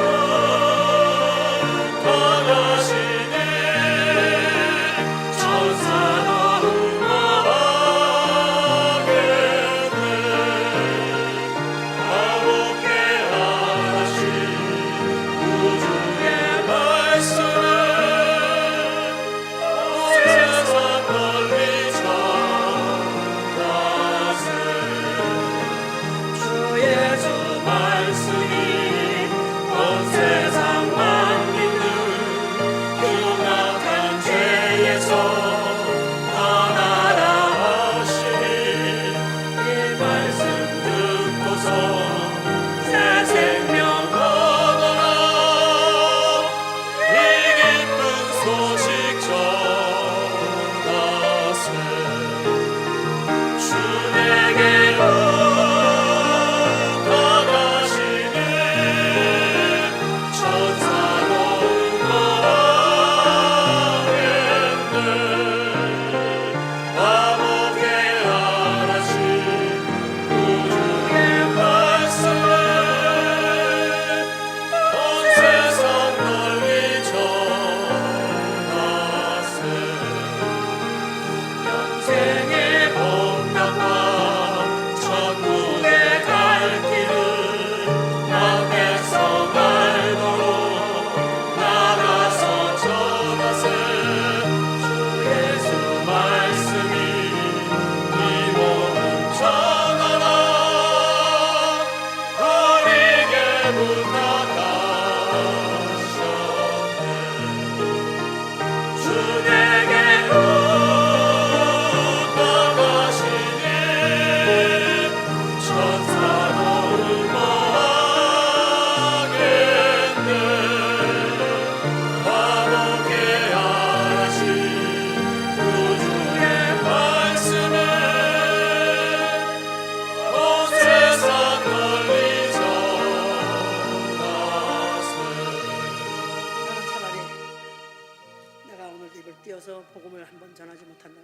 복음을 한번 전하지 못한다.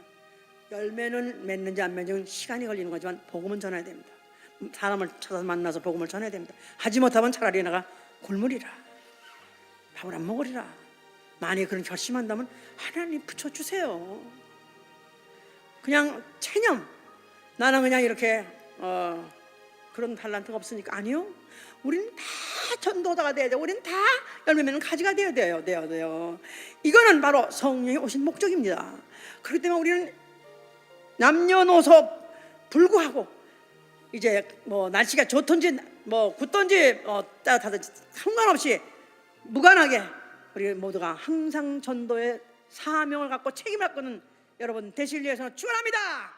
열매는 맺는지 안 맺는지 시간이 걸리는 거지만 복음은 전해야 됩니다. 사람을 찾아서 만나서 복음을 전해야 됩니다. 하지 못하면 차라리 내가 굶으리라, 밥을 안 먹으리라. 만약에 그런 결심한다면 하나님 붙여주세요. 그냥 체념, 나는 그냥 이렇게 그런 달란트가 없으니까. 아니요, 우리는 다 전도자가 돼야 돼요. 우리는 다 열매 맺는 가지가 돼야 돼요. 이거는 바로 성령이 오신 목적입니다. 그렇기 때문에 우리는 남녀노소 불구하고 이제 뭐 날씨가 좋든지 뭐 굿든지 따뜻하든지 상관없이 무관하게 우리 모두가 항상 전도의 사명을 갖고 책임을 갖고는 여러분 되시길 위해서 축원합니다.